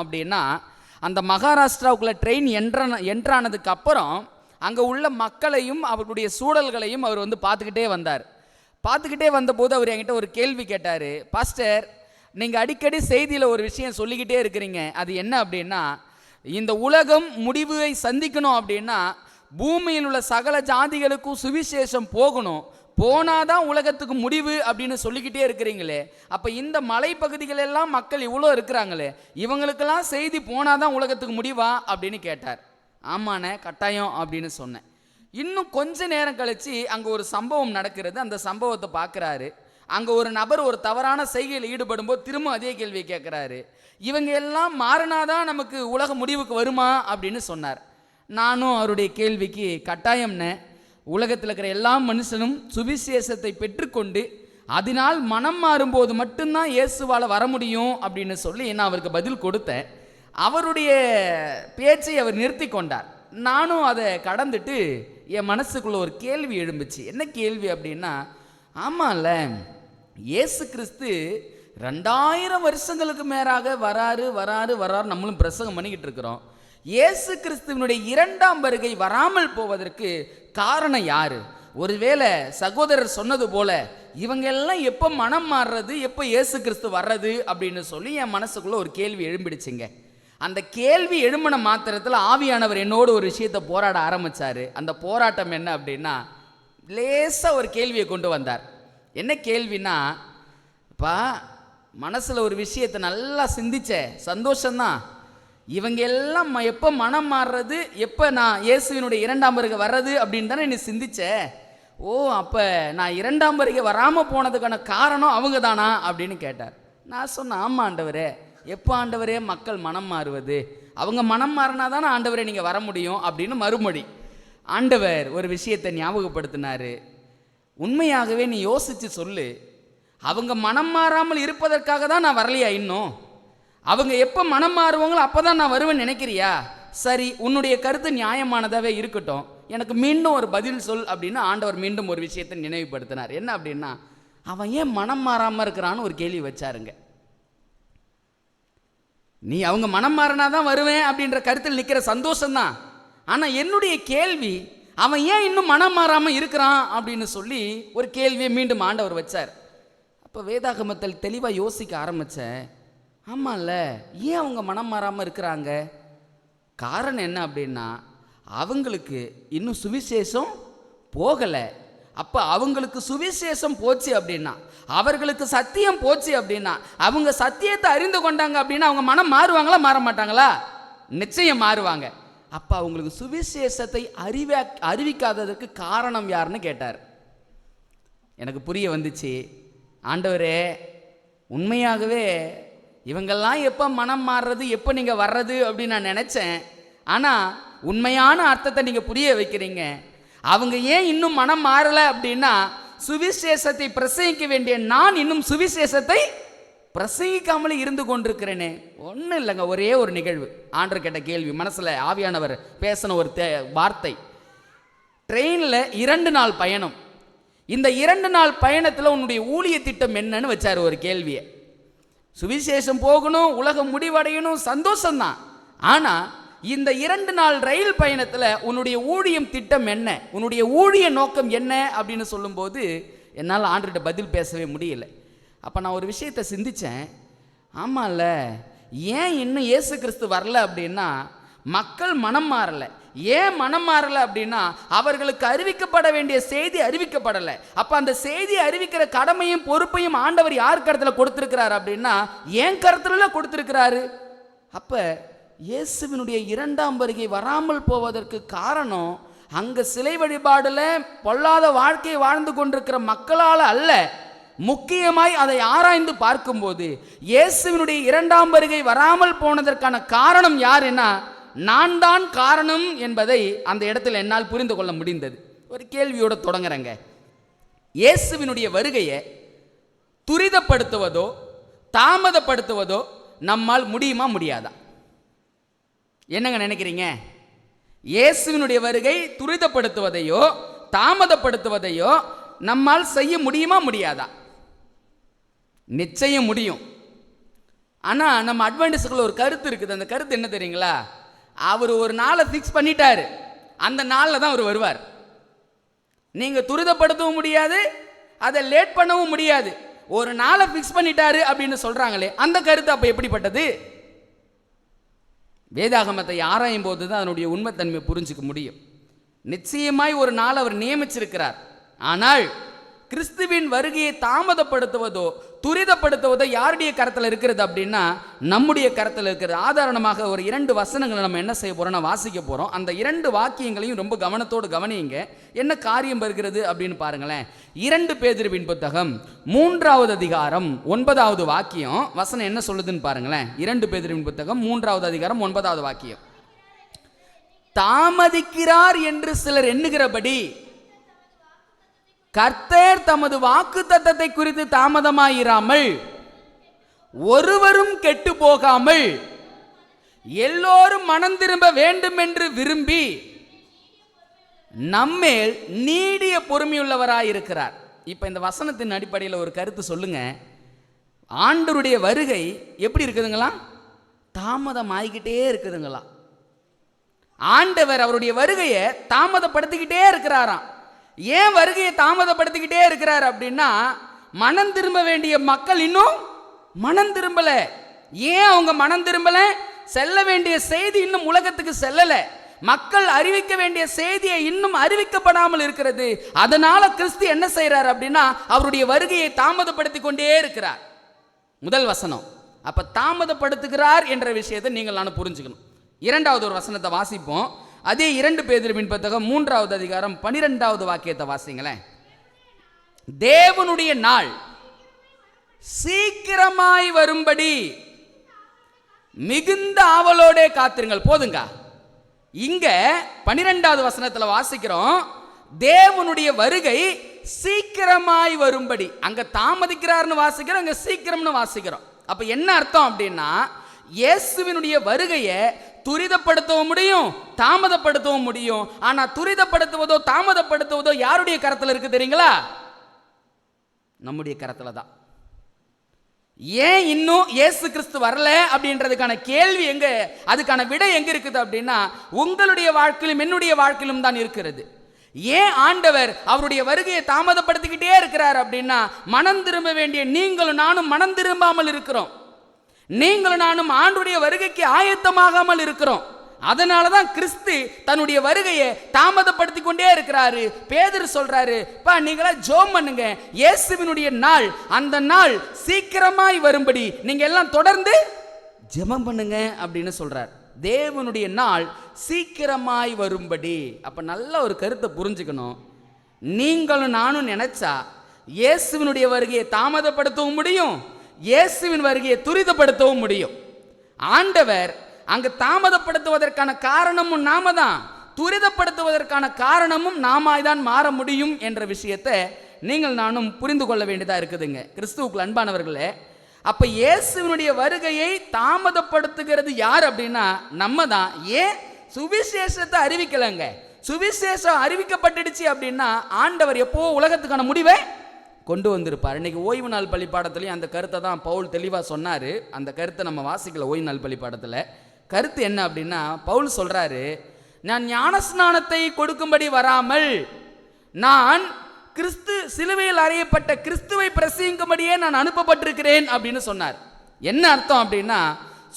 அப்படின்னா அந்த மகாராஷ்டிராவுக்குள்ள ட்ரெயின் என்ட்ரானதுக்கு அப்புறம் அங்கே உள்ள மக்களையும் அவர்களுடைய சூழல்களையும் அவர் பார்த்துக்கிட்டே வந்தார். பார்த்துக்கிட்டே வந்தபோது அவர் என்கிட்ட ஒரு கேள்வி கேட்டார். பாஸ்டர், நீங்கள் அடிக்கடி செய்தியில் ஒரு விஷயம் சொல்லிக்கிட்டே இருக்கிறீங்க, அது என்ன அப்படின்னா, இந்த உலகம் முடிவை சந்திக்கணும் அப்படின்னா பூமியில் உள்ள சகல ஜாதிகளுக்கும் சுவிசேஷம் போகணும், போனாதான் உலகத்துக்கு முடிவு அப்படின்னு சொல்லிக்கிட்டே இருக்கிறீங்களே, அப்போ இந்த மலைப்பகுதிகள் எல்லாம் மக்கள் இவ்வளோ இருக்கிறாங்களே, இவங்களுக்கெல்லாம் செய்தி போனாதான் உலகத்துக்கு முடிவா அப்படின்னு கேட்டார். ஆமாண்ணே, கட்டாயம் அப்படின்னு சொன்னேன். இன்னும் கொஞ்ச நேரம் கழித்து அங்கே ஒரு சம்பவம் நடக்கிறது. அந்த சம்பவத்தை பார்க்குறாரு. அங்கே ஒரு நபர் ஒரு தவறான செய்கையில் ஈடுபடும் போது திரும்ப அதே கேள்வியை கேட்குறாரு. இவங்க எல்லாம் மாறினாதான் நமக்கு உலக முடிவுக்கு வருமா அப்படின்னு சொன்னார். நானும் அவருடைய கேள்விக்கு கட்டாயம்னு, உலகத்தில் இருக்கிற எல்லா மனுஷனும் சுவிசேஷத்தை பெற்றுக்கொண்டு அதனால் மனம் மாறும்போது மட்டும்தான் இயேசுவால் வர முடியும் அப்படின்னு சொல்லி நான் அவருக்கு பதில் கொடுத்தேன். அவருடைய பேச்சை அவர் நிறுத்தி கொண்டார். நானும் அதை கடந்துட்டு என் மனசுக்குள்ள ஒரு கேள்வி எழும்புச்சு. என்ன கேள்வி அப்படின்னா, ஆமாம்ல, இயேசு கிறிஸ்து 2000 வருஷங்களுக்கு மேலாக வராரு வராரு வராரு நம்மளும் பிரசங்கம் பண்ணிக்கிட்டு இருக்கிறோம். இயேசு கிறிஸ்துவனுடைய 2ஆம் வருகை வராமல் போவதற்கு காரணம் யாரு? ஒருவேளை சகோதரர் சொன்னது போல இவங்க எல்லாம் எப்போ மனம் மாறுறது, எப்போ இயேசு கிறிஸ்து வர்றது அப்படின்னு சொல்லி என் மனசுக்குள்ள ஒரு கேள்வி எழும்பிடுச்சுங்க. அந்த கேள்வி எழும்பின மாத்திரத்தில் ஆவியானவர் என்னோடு ஒரு விஷயத்தை போராட ஆரம்பித்தார். அந்த போராட்டம் என்ன அப்படின்னா, லேசாக ஒரு கேள்வியை கொண்டு வந்தார். என்ன கேள்வினா, அப்பா மனசில் ஒரு விஷயத்தை நல்லா சிந்திச்ச, சந்தோஷம்தான், இவங்க எல்லாம் எப்போ மனம் மாறுறது, எப்போ நான் இயேசுவினுடைய 2ஆம் வருகை வர்றது அப்படின்னு தானே நீ சிந்திச்ச. ஓ, அப்போ நான் 2ஆம் வருகை வராமல் போனதுக்கான காரணம் அவங்க தானா அப்படின்னு கேட்டார். நான் சொன்னேன், ஆமாம் ஆண்டவரே, எப்போ ஆண்டவரே மக்கள் மனம் மாறுவது, அவங்க மனம் மாறினா தானே ஆண்டவரே நீங்கள் வர முடியும் அப்படின்னு மறுமொழி. ஆண்டவர் ஒரு விஷயத்தை ஞாபகப்படுத்தினார். உண்மையாகவே நீ யோசித்து சொல்லு, அவங்க மனம் மாறாமல் இருப்பதற்காக தான் நான் வரலையா? இன்னும் அவங்க எப்போ மனம் மாறுவாங்களோ அப்போ தான் நான் வருவேன்னு நினைக்கிறியா? சரி, உன்னுடைய கருத்து நியாயமானதாகவே இருக்கட்டும், எனக்கு மீண்டும் ஒரு பதில் சொல் அப்படின்னு ஆண்டவர் மீண்டும் ஒரு விஷயத்தை நினைவுபடுத்தினார். என்ன அப்படின்னா, அவன் ஏன் மனம் மாறாமல் இருக்கிறான்னு ஒரு கேள்வி வச்சாருங்க. நீ அவங்க மனம் மாறினா தான் வருவேன் அப்படின்ற கருத்தில் நிற்கிற சந்தோஷம்தான். ஆனால் என்னுடைய கேள்வி, அவன் ஏன் இன்னும் மனம் மாறாமல் இருக்கிறான் அப்படின்னு சொல்லி ஒரு கேள்வியை மீண்டும் ஆண்டவர் வச்சார். அப்போ வேதாகமத்தில் தெளிவாக யோசிக்க ஆரம்பித்தேன். ஆமாம்ல, ஏன் அவங்க மனம் மாறாமல் இருக்கிறாங்க? காரணம் என்ன அப்படின்னா, அவங்களுக்கு இன்னும் சுவிசேஷம் போகலை. அப்போ அவங்களுக்கு சுவிசேஷம் போச்சு அப்படின்னா, அவர்களுக்கு சத்தியம் போச்சு அப்படின்னா, அவங்க சத்தியத்தை அறிந்து கொண்டாங்க அப்படின்னா அவங்க மனம் மாறுவாங்களா மாற மாட்டாங்களா? நிச்சயம் மாறுவாங்க. அப்போ அவங்களுக்கு சுவிசேஷத்தை அறிவிக்காததற்கு காரணம் யாருன்னு கேட்டார். எனக்கு புரிய வந்துச்சு. ஆண்டவரே, உண்மையாகவே இவங்கெல்லாம் எப்போ மனம் மாறுறது, எப்போ நீங்கள் வர்றது அப்படின்னு நான் நினச்சேன். ஆனால் உண்மையான அர்த்தத்தை நீங்கள் புரிய வைக்கிறீங்க. அவங்க ஏன் இன்னும் மனம் மாறலை அப்படின்னா, சுவிசேஷத்தை பிரசங்கிக்க வேண்டிய நான் இன்னும் சுவிசேஷத்தை பிரசங்கிக்காமலே இருந்து கொண்டிருக்கிறேனே. ஒன்றும் இல்லைங்க, ஒரே ஒரு நிகழ்வு. ஆண்டவர் கேட்ட கேள்வி, மனசில் ஆவியானவர் பேசின ஒரு வார்த்தை. ட்ரெயினில் 2 நாள் பயணம். இந்த 2 நாள் பயணத்தில் உன்னுடைய ஊழிய திட்டம் என்னன்னு வச்சார் ஒரு கேள்வியை. சுவிசேஷம் போகணும், உலகம் முடிவடையணும், சந்தோஷம்தான். ஆனால் இந்த 2 நாள் ரயில் பயணத்தில் உன்னுடைய ஊழியம் திட்டம் என்ன, உன்னுடைய ஊழிய நோக்கம் என்ன அப்படின்னு சொல்லும்போது என்னால் ஆண்டவர்கிட்ட பதில் பேசவே முடியல. அப்போ நான் ஒரு விஷயத்தை சிந்தித்தேன். ஆமாம்ல, ஏன் இன்னும் இயேசு கிறிஸ்து வரல அப்படின்னா, மக்கள் மனம் மாறலை. ஏன் மனம் மாறலை அப்படின்னா, அவர்களுக்கு அறிவிக்கப்பட வேண்டிய செய்தி அறிவிக்கப்படலை. அப்போ அந்த செய்தி அறிவிக்கிற கடமையும் பொறுப்பையும் ஆண்டவர் யார் கருத்தில் கொடுத்துருக்கிறார் அப்படின்னா, ஏன் கருத்துல கொடுத்துருக்கிறாரு. அப்போ இயேசுவினுடைய 2ஆம் வருகை வராமல் போவதற்கு காரணம் அங்கே சிலை வழிபாடில் பொல்லாத வாழ்க்கையை வாழ்ந்து கொண்டிருக்கிற மக்களால் அல்ல. முக்கியமாய் அதை ஆராய்ந்து பார்க்கும்போது இயேசுவினுடைய 2ஆம் வருகை வராமல் போனதற்கான காரணம் யாருன்னா, நான் தான் காரணம் என்பதை அந்த இடத்துல என்னால் புரிந்து கொள்ள முடிந்தது. ஒரு கேள்வியோடு தொடங்குறேங்க. இயேசுவினுடைய வருகையை துரிதப்படுத்துவதோ தாமதப்படுத்துவதோ நம்மால் முடியுமா முடியாதா? என்னங்க நினைக்கிறீங்க? இயேசுவினுடைய வருகை துரிதப்படுத்துவதையோ தாமதப்படுத்துவதையோ நம்மால் செய்ய முடியுமா முடியாதா? நிச்சயம் முடியும். ஆனால் நம்ம அட்வான்டேஜுக்குள்ள ஒரு கருத்து இருக்குது. அந்த கருத்து என்ன தெரியுங்களா? அவர் ஒரு நாளை ஃபிக்ஸ் பண்ணிட்டாரு, அந்த நாளில் தான் அவர் வருவார். நீங்கள் துரிதப்படுத்தவும் முடியாது, அதை லேட் பண்ணவும் முடியாது. ஒரு நாளை ஃபிக்ஸ் பண்ணிட்டாரு அப்படின்னு சொல்கிறாங்களே, அந்த கருத்து அப்போ எப்படிப்பட்டது? வேதாகமத்தை ஆராயும் போது தான் அதனுடைய உண்மைத்தன்மையை புரிஞ்சுக்க முடியும். நிச்சயமாய் ஒரு நாள் அவர் நியமிச்சிருக்கிறார். ஆனால் கிறிஸ்துவின் வருகையை தாமதப்படுத்துவதோ துரிதப்படுத்துவதோ யாருடைய கரத்தில் இருக்கிறது அப்படின்னா நம்முடைய கரத்தில் இருக்கிறது. ஆதாரணமாக ஒரு 2 வசனங்களை நம்ம என்ன செய்ய போறோம்னா வாசிக்க போறோம். அந்த 2 வாக்கியங்களையும் ரொம்ப கவனத்தோடு கவனியுங்க. என்ன காரியம் வருகிறது அப்படின்னு பாருங்களேன். 2 பேதுருவின் புத்தகம் 3வது அதிகாரம் 9வது வாக்கியம் வசனம் என்ன சொல்லுதுன்னு பாருங்களேன். 2 பேதுருவின் புத்தகம் 3வது அதிகாரம் 9வது வாக்கியம். தாமதிக்கிறார் என்று சிலர் எண்ணுகிறபடி கர்த்தர் தமது வாக்குத்தத்தத்தை குறித்து தாமதமாயிராமல் ஒருவரும் கெட்டு போகாமல் எல்லோரும் மனம் திரும்ப வேண்டும் என்று விரும்பி நம்மேல் நீடிய பொறுமையுள்ளவராயிருக்கிறார். இப்ப இந்த வசனத்தின் அடிப்படையில் ஒரு கருத்து சொல்லுங்க. ஆண்டவருடைய வருகை எப்படி இருக்குதுங்களா? தாமதம் ஆகிக்கிட்டே இருக்குதுங்களா? ஆண்டவர் அவருடைய வருகையை தாமதப்படுத்திக்கிட்டே இருக்கிறாராம். ஏன் வருகையை தாமதப்படுத்திக்கிட்டே இருக்கிறார் அப்படின்னா மனம் திரும்ப வேண்டிய மக்கள் இன்னும் மனம் திரும்பல. ஏன் அவங்க மனம் திரும்பல? செல்ல வேண்டிய செய்தி இன்னும் உலகத்துக்கு செல்லல. மக்கள் அறிவிக்க வேண்டிய செய்தியை இன்னும் அறிவிக்கப்படாமல் இருக்கிறது. அதனால கிறிஸ்து என்ன செய்யறார் அப்படின்னா அவருடைய வருகையை தாமதப்படுத்தி கொண்டே இருக்கிறார். முதல் வசனம். அப்ப தாமதப்படுத்துகிறார் என்ற விஷயத்தை நீங்கள் நான் புரிஞ்சுக்கணும். 2வது ஒரு வசனத்தை வாசிப்போம். அதே 2 பேதுருவின் புத்தகம் 3வது அதிகாரம் 12வது வாக்கியத்தை வாசிங்களேன். தேவனுடைய நாள் சீக்கிரமாய் வரும்படி மிகுந்த ஆவலோடே காத்திருங்கள். போதுங்க. இங்க 12வது வசனத்துல வாசிக்கிறோம் தேவனுடைய வருகை சீக்கிரமாய் வரும்படி. அங்க தாமதிக்கிறார்னு வாசிக்கிறோம், அங்க சீக்கிரம்னு வாசிக்கிறோம். அப்ப என்ன அர்த்தம் அப்படின்னா இயேசுவினுடைய வருகையை துரிதப்படுத்தவும் முடியும், தாமதப்படுத்தவும் முடியும். ஆனா துரிதப்படுத்துவதோ தாமதப்படுத்துவதோ யாருடைய கரத்தில் இருக்கு தெரியுங்களா? நம்முடைய கரத்தில் தான். ஏன் இன்னும் இயேசு கிறிஸ்து வரல அப்படின்றதுக்கான கேள்வி எங்க, அதுக்கான விடை எங்க இருக்குது அப்படின்னா உங்களுடைய வாழ்க்கையிலும் என்னுடைய வாழ்க்கையிலும் தான் இருக்கிறது. ஏன் ஆண்டவர் அவருடைய வருகையை தாமதப்படுத்திக்கிட்டே இருக்கிறார் அப்படின்னா மனம் திரும்ப வேண்டிய நீங்களும் நானும் மனம் திரும்பாமல் இருக்கிறோம். நீங்களும் நானும் ஆண்டுடைய வருகைக்கு ஆயத்தமாகாமல் இருக்கிறோம். அதனால தான் கிறிஸ்து தன்னுடைய வருகையை தாமதப்படுத்தி கொண்டே இருக்கிறாரு. பேதுரு சொல்றாரு, பா நீங்களா ஜெபம் பண்ணுங்க, இயேசுவினுடைய நாள் அந்த நாள் சீக்கிரமாய் வரும்படி நீங்க எல்லாம் தொடர்ந்து ஜெபம் பண்ணுங்க அப்படின்னு சொல்றார். தேவனுடைய நாள் சீக்கிரமாய் வரும்படி. அப்ப நல்ல ஒரு கருத்தை புரிஞ்சுக்கணும். நீங்களும் நானும் நினைச்சா இயேசுவினுடைய வருகையை தாமதப்படுத்தவும் முடியும், இயேசுவின் வருகையை துரிதப்படுத்தவும் முடியும். ஆண்டவர் அங்கு தாமதப்படுத்துவதற்கான காரணமும் நாம தான், துரிதப்படுத்துவதற்கான காரணமும் நாமாய்தான் மாற முடியும் என்ற விஷயத்தை நீங்கள் நானும் புரிந்து கொள்ள வேண்டியதா இருக்குதுங்க. கிறிஸ்துவுக்குள் அன்பானவர்களே, அப்ப இயேசுவினுடைய வருகையை தாமதப்படுத்துகிறது யார் அப்படின்னா நம்ம தான். ஏன் சுவிசேஷத்தை அறிவிக்கலங்க? சுவிசேஷம் அறிவிக்கப்பட்டுடுச்சு அப்படின்னா ஆண்டவர் எப்போ உலகத்துக்கான முடிவை கொண்டு வந்திருப்பார். இன்னைக்கு ஓய்வு நாள் பள்ளிப்பாடத்துலையும் அந்த கருத்தை தான் பவுல் தெளிவாக சொன்னார். அந்த கருத்தை நம்ம வாசிக்கல ஓய்வு நாள் பள்ளிப்பாடத்தில். கருத்து என்ன அப்படின்னா பவுல் சொல்றாரு, நான் ஞானஸ்நானத்தை கொடுக்கும்படி வராமல் நான் கிறிஸ்து சிலுவையில் அறையப்பட்ட கிறிஸ்துவை பிரசங்கிக்கும்படியே நான் அனுப்பப்பட்டிருக்கிறேன் அப்படின்னு சொன்னார். என்ன அர்த்தம் அப்படின்னா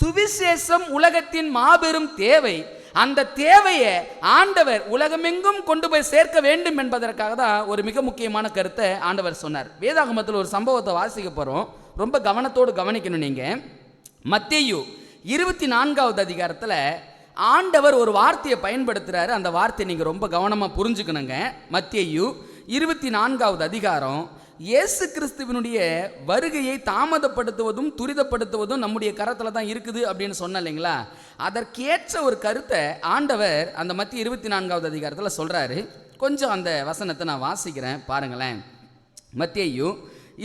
சுவிசேஷம் உலகத்தின் மாபெரும் தேவை. அந்த தேவையை ஆண்டவர் உலகமெங்கும் கொண்டு போய் சேர்க்க வேண்டும் என்பதற்காக தான் ஒரு மிக முக்கியமான கருத்தை ஆண்டவர் சொன்னார். வேதாகமத்தில் ஒரு சம்பவத்தை வாசிக்க போறோம், ரொம்ப கவனத்தோடு கவனிக்கணும். நீங்க மத்தேயு 24வது அதிகாரத்தில் ஆண்டவர் ஒரு வார்த்தையை பயன்படுத்துறாரு. அந்த வார்த்தையை நீங்க ரொம்ப கவனமா புரிஞ்சுக்கணுங்க. மத்தேயு 24வது அதிகாரம் இயேசு கிறிஸ்துவினுடைய வருகையை தாமதப்படுத்துவதும் துரிதப்படுத்துவதும் நம்முடைய கரத்தில் தான் இருக்குது அப்படின்னு சொன்ன இல்லைங்களா? அதற்கேற்ற ஒரு கருத்தை ஆண்டவர் அந்த மத்திய 24வது அதிகாரத்தில் சொல்றாரு. கொஞ்சம் அந்த வசனத்தை நான் வாசிக்கிறேன் பாருங்களேன். மத்தேயு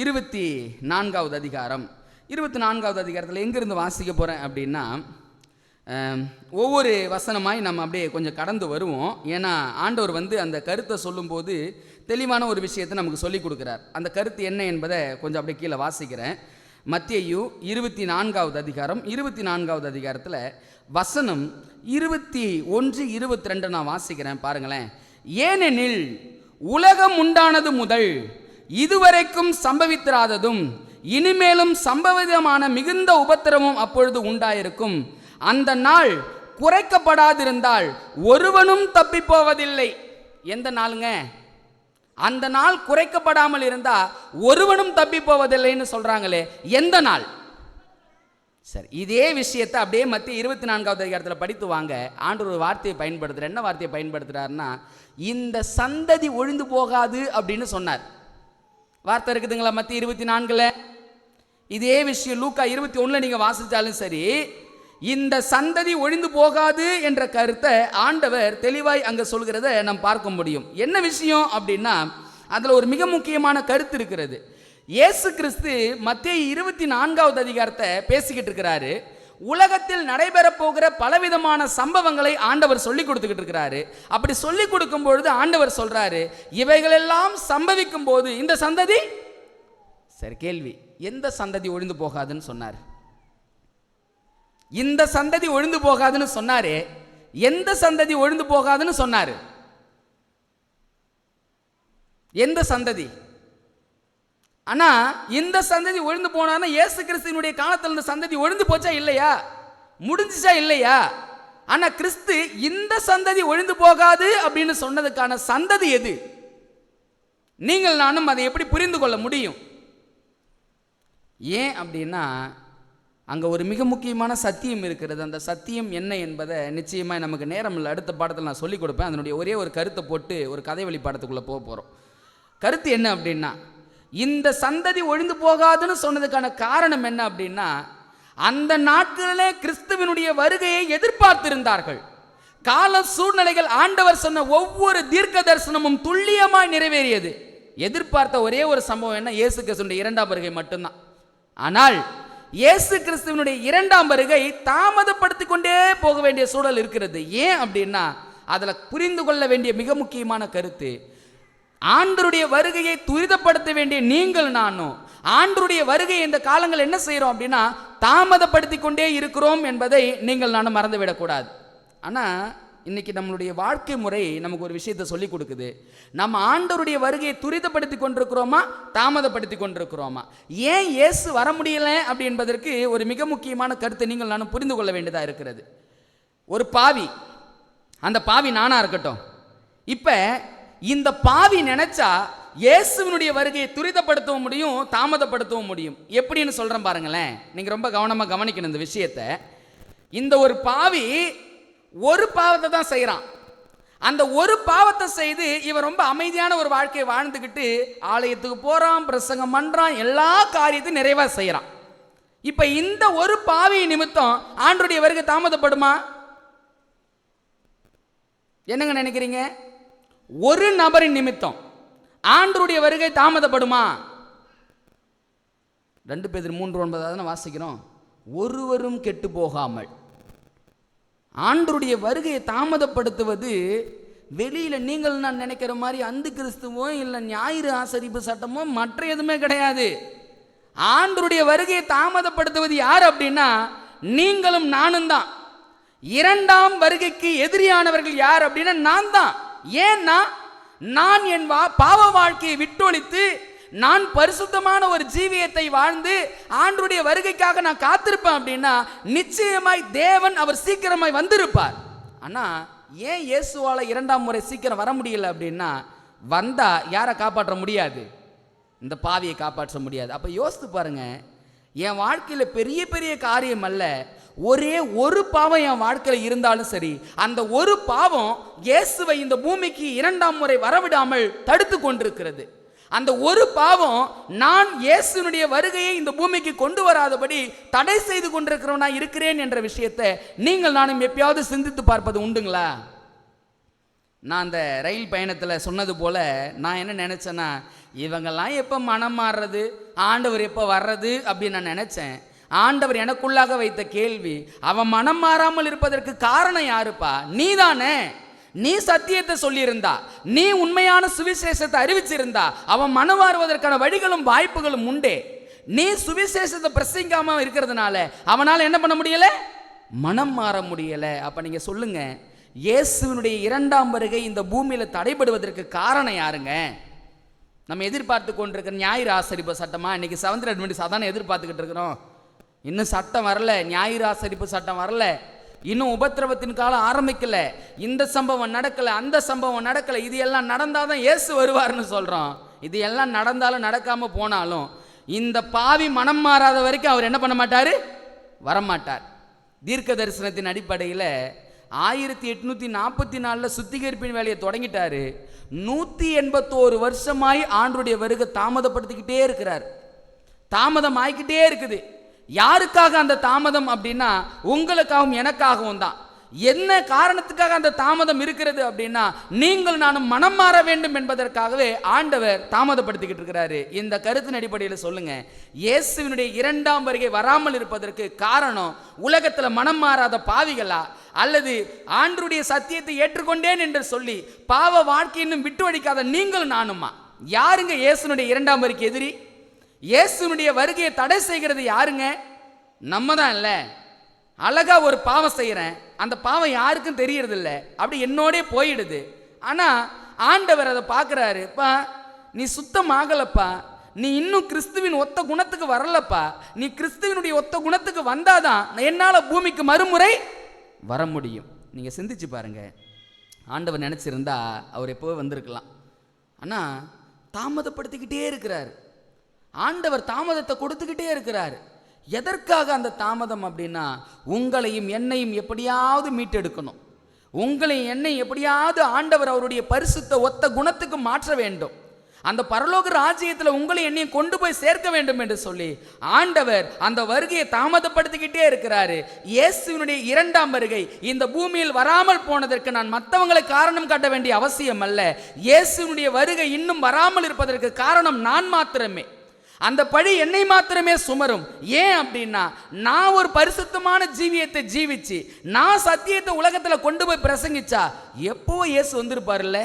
24வது அதிகாரம் 24வது அதிகாரத்தில் எங்கிருந்து வாசிக்க போகிறேன் அப்படின்னா ஒவ்வொரு வசனமாய் நம்ம அப்படியே கொஞ்சம் கடந்து வருவோம். ஏன்னா ஆண்டவர் அந்த கருத்தை சொல்லும்போது தெளிவான ஒரு விஷயத்தை நமக்கு சொல்லிக் கொடுக்குறார். அந்த கருத்து என்ன என்பதை கொஞ்சம் அப்படியே கீழே வாசிக்கிறேன். மத்தேயு 24வது அதிகாரம் 24வது அதிகாரத்தில் வசனம் 21, 22 நான் வாசிக்கிறேன் பாருங்களேன். ஏனெனில் உலகம் உண்டானது முதல் இதுவரைக்கும் சம்பவித்திராததும் இனிமேலும் சம்பவிதமான மிகுந்த உபத்திரமும் அப்பொழுது உண்டாயிருக்கும். அந்த நாள் குறைக்கப்படாதிருந்தால் ஒருவனும் தப்பி போவதில்லை. எந்த நாளுங்க? அந்த நாள் குறைக்கப்படாமல் இருந்தா ஒருவனும் தப்பி போவதில்லைன்னு சொல்றாங்களே, எந்த நாள்? சரி, இதே விஷயத்தை அப்படியே மத்திய 24வது அதிகாரத்தில் படித்து வாங்க. ஆண்டவர் ஒரு வார்த்தையை பயன்படுத்துறார். என்ன வார்த்தையை பயன்படுத்துறாருன்னா, இந்த சந்ததி ஒழிந்து போகாது அப்படின்னு சொன்னார். வார்த்தை இருக்குதுங்களா மத்திய 24ல்? இதே விஷயம் லூக்கா 21 நீங்க வாசிச்சாலும் சரி, இந்த சந்ததி ஒழிந்து போகாது என்ற கருத்தை ஆண்டவர் தெளிவாய் அங்க சொல்கிறத நாம் பார்க்க முடியும். என்ன விஷயம் அப்படின்னா, அதுல ஒரு மிக முக்கியமான கருத்து இருக்கிறது. இயேசு கிறிஸ்து மத்தேயு 24வது அதிகாரத்தை பேசிக்கிட்டு இருக்கிறாரு. உலகத்தில் நடைபெற போகிற பலவிதமான சம்பவங்களை ஆண்டவர் சொல்லி கொடுத்துக்கிட்டு இருக்கிறாரு. அப்படி சொல்லி கொடுக்கும் பொழுது ஆண்டவர் சொல்றாரு, இவைகளெல்லாம் சம்பவிக்கும் போது இந்த சந்ததி, சரி கேள்வி, எந்த சந்ததி ஒழிந்து போகாதுன்னு சொன்னார்? இந்த சந்ததி ஒழிந்து போகாதுன்னு சொன்னாரே, எந்த சந்ததி ஒழிந்து போகாதுன்னு சொன்னாரு? எந்த சந்ததி? ஆனா இந்த சந்ததி ஒழிந்து போனா இயேசு கிறிஸ்துவினுடைய காலத்தில் இந்த சந்ததி ஒழிந்து போச்சா இல்லையா? முடிஞ்சிச்சா இல்லையா? ஆனா கிறிஸ்து இந்த சந்ததி ஒழிந்து போகாது அப்படின்னு சொன்னதுக்கான சந்ததி எது? நீங்கள் நானும் அதை எப்படி புரிந்து கொள்ள முடியும்? ஏன் அப்படின்னா, அங்கே ஒரு மிக முக்கியமான சத்தியம் இருக்கிறது. அந்த சத்தியம் என்ன என்பதை நிச்சயமாக நமக்கு நேரம் இல்லை, அடுத்த பாடத்தில் நான் சொல்லிக் கொடுப்பேன். அதனுடைய ஒரே ஒரு கருத்தை போட்டு ஒரு கதை வழி பாடத்துக்குள்ளே போக போகிறோம். கருத்து என்ன அப்படின்னா, இந்த சந்ததி ஒழிந்து போகாதுன்னு சொன்னதுக்கான காரணம் என்ன அப்படின்னா, அந்த நாட்களிலே கிறிஸ்துவினுடைய வருகையை எதிர்பார்த்திருந்தார்கள். கால சூழ்நிலைகள் ஆண்டவர் சொன்ன ஒவ்வொரு தீர்க்க தரிசனமும் துல்லியமாய் நிறைவேறியது. எதிர்பார்த்த ஒரே ஒரு சம்பவம் என்ன? இயேசு கிறிஸ்துவினுடைய 2ஆம் வருகை மட்டும்தான். ஆனால் இயேசு கிறிஸ்துவினுடைய 2ஆம் வருகை தாமதப்படுத்தி கொண்டே போக வேண்டிய சூழல் இருக்கிறது. ஏன் அப்படின்னா, அதில் புரிந்து கொள்ள வேண்டிய மிக முக்கியமான கருத்து, ஆண்டவருடைய வருகையை துரிதப்படுத்த வேண்டிய நீங்கள் நானும் ஆண்டவருடைய வருகையை இந்த காலங்கள் என்ன செய்கிறோம் அப்படின்னா தாமதப்படுத்தி கொண்டே இருக்கிறோம் என்பதை நீங்கள் நானும் மறந்துவிடக்கூடாது. ஆனால் இன்னைக்கு நம்மளுடைய வாழ்க்கை முறை நமக்கு ஒரு விஷயத்தை சொல்லி கொடுக்குது. நம்ம ஆண்டவருடைய வருகையை துரிதப்படுத்தி கொண்டிருக்கிறோமா, தாமதப்படுத்தி கொண்டிருக்கிறோமா? ஏன் இயேசு வர முடியலை அப்படி என்பதற்கு ஒரு மிக முக்கியமான கருத்தை நீங்கள் நானும் புரிந்து கொள்ள வேண்டியதாக இருக்கிறது. ஒரு பாவி, அந்த பாவி நானா இருக்கட்டும், இப்போ இந்த பாவி நினைச்சா இயேசுவினுடைய வருகையை துரிதப்படுத்தவும் முடியும், தாமதப்படுத்தவும் முடியும். எப்படின்னு சொல்றேன் பாருங்களேன். நீங்க ரொம்ப கவனமாக கவனிக்கணும் இந்த விஷயத்தை. இந்த ஒரு பாவி ஒரு பாவத்தை தான் செய்கிறான். அந்த ஒரு பாவத்தை செய்து இவன் ரொம்ப அமைதியான ஒரு வாழ்க்கையை வாழ்ந்துக்கிட்டு ஆலயத்துக்கு போகிறான், பிரசங்கம் பண்ணுறான், எல்லா காரியத்தையும் நிறைவாக செய்கிறான். இப்போ இந்த ஒரு பாவி நிமித்தம் ஆண்டவருடைய வருகை தாமதப்படுமா? என்னங்க நினைக்கிறீங்க? ஒரு நபரின் நிமித்தம் ஆண்டவருடைய வருகை தாமதப்படுமா? 2 பேதுரு 3:9 வாசிக்கிறோம். ஒருவரும் கெட்டு போகாமல். ஆண்டவருடைய வருகையை தாமதப்படுத்துவது வெளியில நீங்கள் நான் நினைக்கிற மாதிரி அந்த கிறிஸ்துவோ இல்லை ஞாயிறு ஆசரிப்பு சட்டமோ மற்ற எதுவுமே கிடையாது. ஆண்டவருடைய வருகையை தாமதப்படுத்துவது யார் அப்படின்னா நீங்களும் நானும் தான். 2ஆம் வருகைக்கு எதிரியானவர்கள் யார் அப்படின்னா நான் தான். ஏன்னா நான் என் பாவ வாழ்க்கையை விட்டொழித்து நான் பரிசுத்தமான ஒரு ஜீவியத்தை வாழ்ந்து ஆண்டவருடைய வருகைக்காக நான் காத்திருப்பேன் அப்படின்னா நிச்சயமாய் தேவன் அவர் சீக்கிரமாய் வந்திருப்பார். ஆனா ஏன் இயேசுவால 2ஆம் முறை சீக்கிரம் வர முடியல அப்படின்னா, வந்தா யாரை காப்பாற்ற முடியாது? இந்த பாவியை காப்பாற்ற முடியாது. அப்ப யோசித்து பாருங்க, என் வாழ்க்கையில பெரிய பெரிய காரியம் அல்ல, ஒரே ஒரு பாவம் என் வாழ்க்கையில் இருந்தாலும் சரி, அந்த ஒரு பாவம் இயேசுவை இந்த பூமிக்கு 2ஆம் முறை வரவிடாமல் தடுத்து கொண்டிருக்கிறது. அந்த ஒரு பாவம் நான் இயேசுனுடைய வருகையை இந்த பூமிக்கு கொண்டு வராதபடி தடை செய்து கொண்டிருக்கிறவனா இருக்கிறேன் என்ற விஷயத்தை நீங்கள் நானும் எப்பயாவது சிந்தித்து பார்ப்பது உண்டுங்களா? நான் அந்த ரயில் பயணத்தில் சொன்னது போல நான் என்ன நினைச்சேன்னா, இவங்கெல்லாம் எப்போ மனம் மாறுறது, ஆண்டவர் எப்போ வர்றது அப்படின்னு நான் நினைச்சேன். ஆண்டவர் எனக்குள்ளாக வைத்த கேள்வி, அவன் மனம் மாறாமல் இருப்பதற்கு காரணம் யாருப்பா? நீதானே. நீ சத்தியத்தை சொல்லியிருந்தா, நீ உண்மையான சுவிசேஷத்தை அறிவிச்சிருந்தா அவன் மனம் மாறுவதற்கான வழிகளும் வாய்ப்புகளும் உண்டே. நீ சுவிசேஷத்தை பிரசங்கிக்காம இருக்கிறதுனால அவனால் என்ன பண்ண முடியல? மனம் மாற முடியல. அப்ப நீங்க சொல்லுங்க, இயேசுவினுடைய இரண்டாம் வருகை இந்த பூமியில தடைபடுவதற்கு காரணம் யாருங்க? நம்ம எதிர்பார்த்து கொண்டிருக்கிற ஞாயிறு ஆசரிப்பு சட்டமா? இன்னைக்கு செவன்த் அட்வென்டிஸ்ட் அதானே எதிர்பார்த்துக்கிட்டு இருக்கிறோம். இன்னும் சட்டம் வரல, ஞாயிறு ஆசரிப்பு சட்டம் வரல, இன்னும் உபத்திரவத்தின் காலம் ஆரம்பிக்கல, இந்த சம்பவம் நடக்கல, அந்த சம்பவம் நடக்கல. இது எல்லாம் நடந்தாதான் இயேசு வருவார்னு சொல்றோம். இது எல்லாம் நடந்தாலும் நடக்காம போனாலும் இந்த பாவி மனம் மாறாத வரைக்கும் அவர் என்ன பண்ண மாட்டாரு? வரமாட்டார். தீர்க்க தரிசனத்தின் அடிப்படையில் 1844 சுத்திகரிப்பின் வேலையை தொடங்கிட்டாரு. 181 வருஷமாய் ஆண்டருடைய வருகை தாமதப்படுத்திக்கிட்டே இருக்கிறார். தாமதம் ஆகிக்கிட்டே இருக்குது. யாருக்காக அந்த தாமதம் அப்படின்னா உங்களுக்காகவும் எனக்காகவும் தான். என்ன காரணத்துக்காக அந்த தாமதம் இருக்கிறது அப்படின்னா நீங்கள் நானும் மனம் மாற வேண்டும் என்பதற்காகவே ஆண்டவர் தாமதப்படுத்திக்கிட்டு இருக்கிறாரு. இந்த கருத்தின் அடிப்படையில் சொல்லுங்க, இயேசுவினுடைய இரண்டாம் வருகை வராமல் இருப்பதற்கு காரணம் உலகத்தில் மனம் மாறாத பாவிகளா, அல்லது ஆண்டருடைய சத்தியத்தை ஏற்றுக்கொண்டேன் என்று சொல்லி பாவ வாழ்க்கை இன்னும் விட்டு வடிக்காத நீங்கள் நானுமா? யாருங்க இயேசுனுடைய இரண்டாம் வருகை எதிரி? இயேசுனுடைய வருகையை தடை செய்கிறது யாருங்க? நம்ம தான். இல்லை, அழகா ஒரு பாவம் செய்கிறேன், அந்த பாவம் யாருக்கும் தெரியறது இல்லை, அப்படி என்னோடே போயிடுது. ஆனால் ஆண்டவர் அதை பார்க்குறாரு, பா நீ சுத்தம் ஆகலப்பா, நீ இன்னும் கிறிஸ்துவின் ஒத்த குணத்துக்கு வரலப்பா, நீ கிறிஸ்துவினுடைய ஒத்த குணத்துக்கு வந்தாதான் என்னால் பூமிக்கு மறுமுறை வர முடியும். நீங்கள் சிந்திச்சு பாருங்க, ஆண்டவர் நினச்சிருந்தா அவர் எப்போவே வந்திருக்கலாம். ஆனால் தாமதப்படுத்திக்கிட்டே இருக்கிறார். ஆண்டவர் தாமதத்தை கொடுத்துக்கிட்டே இருக்கிறார். எதற்காக அந்த தாமதம் அப்படின்னா உங்களையும் என்னையும் எப்படியாவது மீட்டெடுக்கணும். உங்களையும் என்னையும் எப்படியாவது ஆண்டவர் அவருடைய பரிசுத்த ஒத்த குணத்துக்கு மாற்ற வேண்டும். அந்த பரலோக ராஜ்யத்தில் உங்களை என்னையும் கொண்டு போய் சேர்க்க வேண்டும் என்று சொல்லி ஆண்டவர் அந்த வருகையை தாமதப்படுத்திக்கிட்டே இருக்கிறாரு. இயேசுவினுடைய இரண்டாம் வருகை இந்த பூமியில் வராமல் போனதற்கு நான் மற்றவங்களை காரணம் காட்ட வேண்டிய அவசியம் அல்ல. இயேசுவினுடைய வருகை இன்னும் வராமல் இருப்பதற்கு காரணம் நான் மாத்திரமே. அந்த பழி என்னை மாத்திரமே சுமரும். ஏன் அப்படின்னா நான் ஒரு பரிசுத்தமான ஜீவியத்தை ஜீவிச்சு நான் சத்தியத்தை உலகத்தில் கொண்டு போய் பிரசங்கிச்சா எப்போ இயேசு வந்திருப்பார்ல.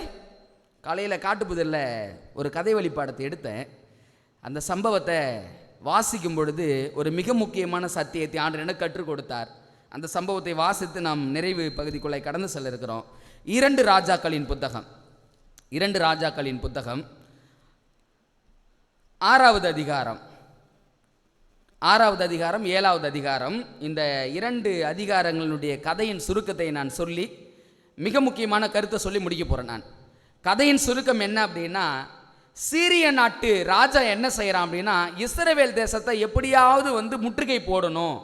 காலையில் காட்டுப்புதல்ல ஒரு கதை வழிபாடத்தை எடுத்தேன். அந்த சம்பவத்தை வாசிக்கும் பொழுது ஒரு மிக முக்கியமான சத்தியத்தை ஆண்டவர் எனக்கு கற்றுக் கொடுத்தார். அந்த சம்பவத்தை வாசித்து நாம் நிறைவு பகுதிக்குள்ளே கடந்து செல்ல இருக்கிறோம். 2 ராஜாக்களின் புத்தகம் 6வது அதிகாரம் 7வது அதிகாரம். இந்த 2 அதிகாரங்களுடைய கதையின் சுருக்கத்தை நான் சொல்லி மிக முக்கியமான கருத்தை சொல்லி முடிக்க போகிறேன். நான் கதையின் சுருக்கம் என்ன அப்படின்னா, சீரிய நாட்டு ராஜா என்ன செய்கிறான் அப்படின்னா இஸ்ரவேல் தேசத்தை எப்படியாவது முற்றுகை போடணும்,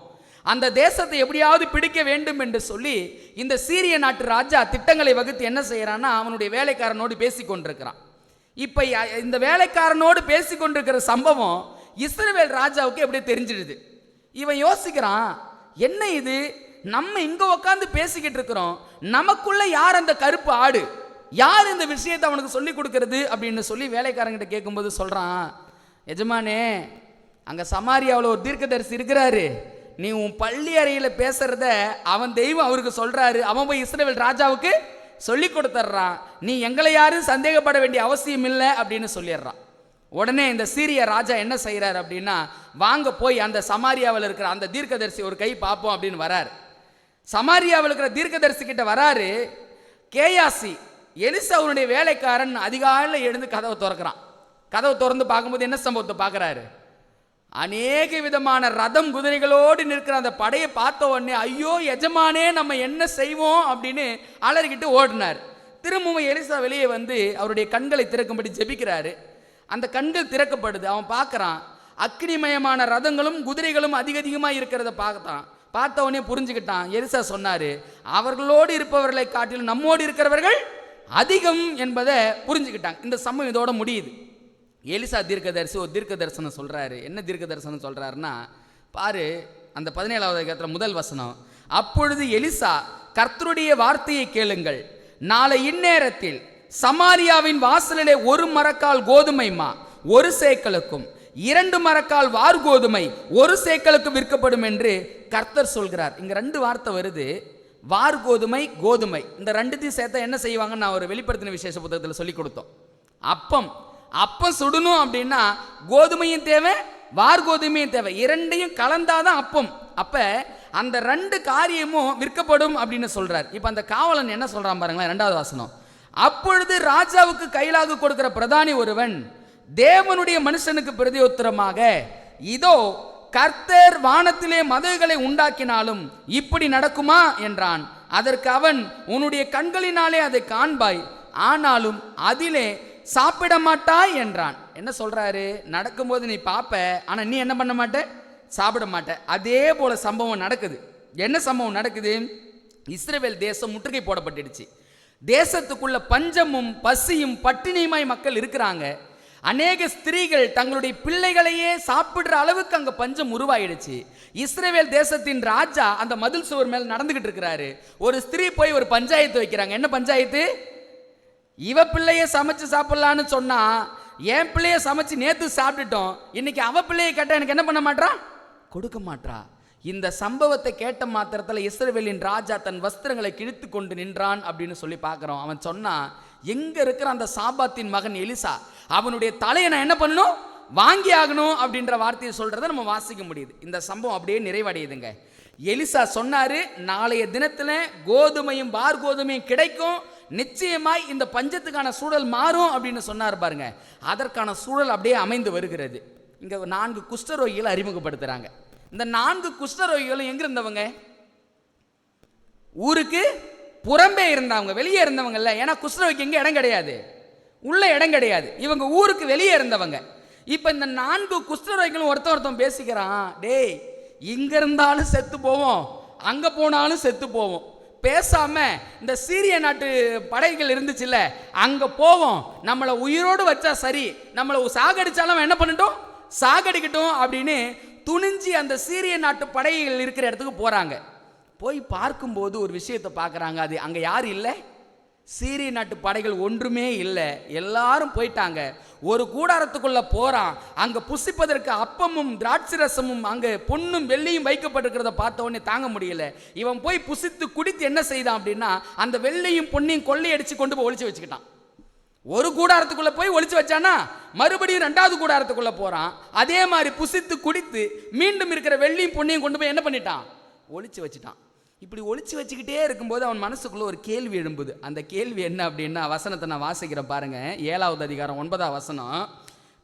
அந்த தேசத்தை எப்படியாவது பிடிக்க வேண்டும் என்று சொல்லி இந்த சீரிய நாட்டு ராஜா திட்டங்களை வகுத்து என்ன செய்கிறான்னா அவனுடைய வேலைக்காரனோடு பேசி கொண்டிருக்கிறான். இப்போ இந்த வேலைக்காரனோடு பேசி கொண்டிருக்கிற சம்பவம் இஸ்ரவேல் ராஜாவுக்கு எப்படி தெரிஞ்சிடுது. இவன் யோசிக்கிறான், என்ன இது, நம்ம இங்கே உட்காந்து பேசிக்கிட்டு இருக்கிறோம், நமக்குள்ள யார் அந்த கருப்பு ஆடு, யார் இந்த விஷயத்தை அவனுக்கு சொல்லி கொடுக்கறது அப்படின்னு சொல்லி வேலைக்காரங்கிட்ட கேட்கும்போது சொல்கிறான், எஜமானே அங்கே சமாரியாவில் ஒரு தீர்க்கதரிசி இருக்கிறாரு, நீ உன் பள்ளி அறையில் பேசுறத அவன் தெய்வம் அவருக்கு சொல்கிறாரு, அவன் போய் இஸ்ரவேல் ராஜாவுக்கு சொல்லி கொடுத்துட்றான், நீ எங்களை யாரும் சந்தேகப்பட வேண்டிய அவசியம் இல்லை அப்படின்னு சொல்லிடுறான். உடனே இந்த சீரிய ராஜா என்ன செய்கிறார் அப்படின்னா, வாங்க போய் அந்த சமாரியாவில் இருக்கிற அந்த தீர்க்கதரிசி ஒரு கை பார்ப்போம் அப்படின்னு வரார். சமாரியாவில் இருக்கிற தீர்க்கதரிசி கிட்ட வராரு. கேயாசி எலிசாவுடைய வேலைக்காரன் அதிகாலையில் எழுந்து கதவை திறக்கிறான். கதவை திறந்து பார்க்கும்போது என்ன சம்பவத்தை பார்க்குறாரு, அநேக விதமான ரதம் குதிரைகளோடு நிற்கிற அந்த படையை பார்த்த உடனே ஐயோ எஜமானே நம்ம என்ன செய்வோம் அப்படின்னு அலறிக்கிட்டு ஓடினார். திரும்பவும் எலிசா வெளியே வந்து அவருடைய கண்களை திறக்கும்படி ஜெபிக்கிறாரு. அந்த கண்கள் திறக்கப்படுது. அவன் பார்க்குறான், அக்னிமயமான ரதங்களும் குதிரைகளும் அதிகமாக இருக்கிறத பார்த்த உடனே புரிஞ்சுக்கிட்டான். எலிசா சொன்னார், அவர்களோடு இருப்பவர்களை காட்டிலும் நம்மோடு இருக்கிறவர்கள் அதிகம் என்பதை புரிஞ்சுக்கிட்டாங்க. இந்த சம்பவம் இதோட முடியுது. எலிசா தீர்க்கதரிசி ஒரு தீர்க்க தரிசனம் சொல்கிறாரு. என்ன தீர்க்க தரிசனம் சொல்கிறாருன்னா பாரு, அந்த 17வது அதிகாரத்தில் முதல் வசனம், அப்பொழுது எலிசா கர்த்தருடைய வார்த்தையை கேளுங்கள், நாளை இந்நேரத்தில் சமாரியாவின் வாசலிலே 1 மரக்கால் கோதுமை மா 1 சேக்கலுக்கும் 2 மரக்கால் வார் கோதுமை 1 சேக்கலுக்கு விற்கப்படும் என்று கர்த்தர் சொல்கிறார். இங்கே 2 வார்த்தை வருது, வார் கோதுமை கோதுமை. இந்த 2த்தையும் சேர்த்தா என்ன செய்வாங்கன்னு நான் ஒரு வெளிப்படுத்தின விசேஷ புத்தகத்தில் சொல்லி கொடுத்தோம். அப்பம் சுடணும் அப்படின்னா கோதுமையும் தேவை வார்கோதுமையும் தேவை. இரண்டையும் கலந்தாதான் அப்பம். அப்ப அந்த ரெண்டு காரியமும் விற்கப்படும் அப்படின்னு சொல்றார். இப்ப அந்த காவலன் என்ன சொல்றான் பாருங்களேன், 2வது வசனம். அப்பொழுது ராஜாவுக்கு கைலாகு கொடுக்கிற பிரதானி ஒருவன் தேவனுடைய மனுஷனுக்கு பிரதியுத்தரமாக, இதோ கர்த்தர் வானத்திலே மதகுகளை உண்டாக்கினாலும் இப்படி நடக்குமா என்றான். அதற்கு அவன், உன்னுடைய கண்களினாலே அதை காண்பாய், ஆனாலும் அதிலே சாப்பிட மாட்டாய் என்றான். என்ன சொல்றாரு? நடக்கும்போது நீ பாப்ப, ஆனா நீ என்ன பண்ண மாட்ட? சாப்பிட மாட்ட. அதே போல சம்பவம் நடக்குது. என்ன சம்பவம் நடக்குது? இஸ்ரவேல் தேசம் முற்றுகை போடப்பட்டுடுச்சு. தேசத்துக்குள்ள பஞ்சமும் பசியும் பட்டினியுமாய் மக்கள் இருக்கிறாங்க. அநேக ஸ்திரீகள் தங்களுடைய பிள்ளைகளையே சாப்பிடுற அளவுக்கு அங்க பஞ்சம் உருவாயிடுச்சு. இஸ்ரவேல் தேசத்தின் ராஜா அந்த மதில் சுவர் மேல் நடந்துகிட்டு இருக்கிறாரு. ஒரு ஸ்திரீ போய் ஒரு பஞ்சாயத்து வைக்கிறாங்க. என்ன பஞ்சாயத்து? இவ பிள்ளைய சமைச்சு சாப்பிடலான்னு சொன்னா, என் பிள்ளைய சமைச்சு நேத்து சாப்பிட்டுட்டோம், இன்னைக்கு அவ பிள்ளைய கேட்டா எனக்கு என்ன பண்ண மாட்டா? கொடுக்க மாட்டா. இந்த சம்பவத்தை கேட்ட மாத்திரத்தில் இஸ்ரவேலின் ராஜா தன் வஸ்திரங்களை கிழித்து கொண்டு நின்றான் அப்படின்னு சொல்லி பார்க்கிறோம். அவன் சொன்னா, எங்க இருக்கிற அந்த சாபாத்தின் மகன் எலிசா, அவனுடைய தலையை நான் என்ன பண்ணணும்? வாங்கி ஆகணும் அப்படின்ற வார்த்தையை சொல்றதை நம்ம வாசிக்க முடியுது. இந்த சம்பவம் அப்படியே நிறைவடையுதுங்க. எலிசா சொன்னாரு, நாளைய தினத்துல கோதுமையும் பார்கோதுமையும் கிடைக்கும், நிச்சயமாய் இந்த பஞ்சத்துக்கான சூழல் மாறும் அப்படின்னு சொன்னார் பாருங்க. அதற்கான சூழல் அப்படியே அமைந்து வருகிறது. இங்க 4 குஷ்டரோகிகளை அறிமுகப்படுத்துறாங்க. இந்த 4 குஷ்டரோகிகளும் எங்க இருந்தவங்க? ஊருக்கு புறம்பே இருந்தவங்க, வெளியே இருந்தவங்க இல்ல. ஏன்னா குஷ்டரோகிக்கு எங்க இடம் கிடையாது, உள்ள இடம் கிடையாது. இவங்க ஊருக்கு வெளியே இருந்தவங்க. இப்ப இந்த 4 குஷ்டரோகிகளும் ஒருத்தன் பேசிக்கிறான், டேய் இங்க இருந்தாலும் செத்து போவோம், அங்க போனாலும் செத்து போவோம், பேசாம இந்த சீரிய நாட்டு படைகள் இருந்துச்சுல்ல, அங்க போவோம், நம்மளை உயிரோடு வச்சா சரி, நம்மளை சாகடிச்சாலும் என்ன பண்ணிட்டோம்? சாகடிக்கட்டும் அப்படின்னு துணிஞ்சி அந்த சீரிய நாட்டு படைகள் இருக்கிற இடத்துக்கு போறாங்க. போய் பார்க்கும்போது ஒரு விஷயத்தை பார்க்குறாங்க. அது அங்கே யார் இல்லை? சீரிய நாட்டு படைகள் ஒன்றுமே இல்லை, எல்லாரும் போயிட்டாங்க. ஒரு கூடாரத்துக்குள்ள போறான். அங்க புசிப்பதற்கு அப்பமும் திராட்சை ரசமும் அங்கே பொன்னும் வெள்ளியும் வைக்கப்பட்டிருக்கிறத பார்த்த உடனே தாங்க முடியல. இவன் போய் புசித்து குடித்து என்ன செய்தான் அப்படின்னா, அந்த வெள்ளியும் பொன்னையும் கொள்ளையடிச்சு கொண்டு போய் ஒளிச்சு வச்சுக்கிட்டான். ஒரு கூடாரத்துக்குள்ள போய் ஒளிச்சு வச்சானா, மறுபடியும் 2வது கூடாரத்துக்குள்ள போறான். அதே மாதிரி புசித்து குடித்து மீண்டும் இருக்கிற வெள்ளியும் பொன்னையும் கொண்டு போய் என்ன பண்ணிட்டான்? ஒளிச்சு வச்சுட்டான். இப்படி ஒளிச்சு வச்சுக்கிட்டே இருக்கும்போது அவன் மனசுக்குள்ள ஒரு கேள்வி எழும்புது. அந்த கேள்வி என்ன அப்படின்னா, வசனத்தை நான் வாசிக்கிறேன் பாருங்க. 7வது அதிகாரம் 9வது வசனம்.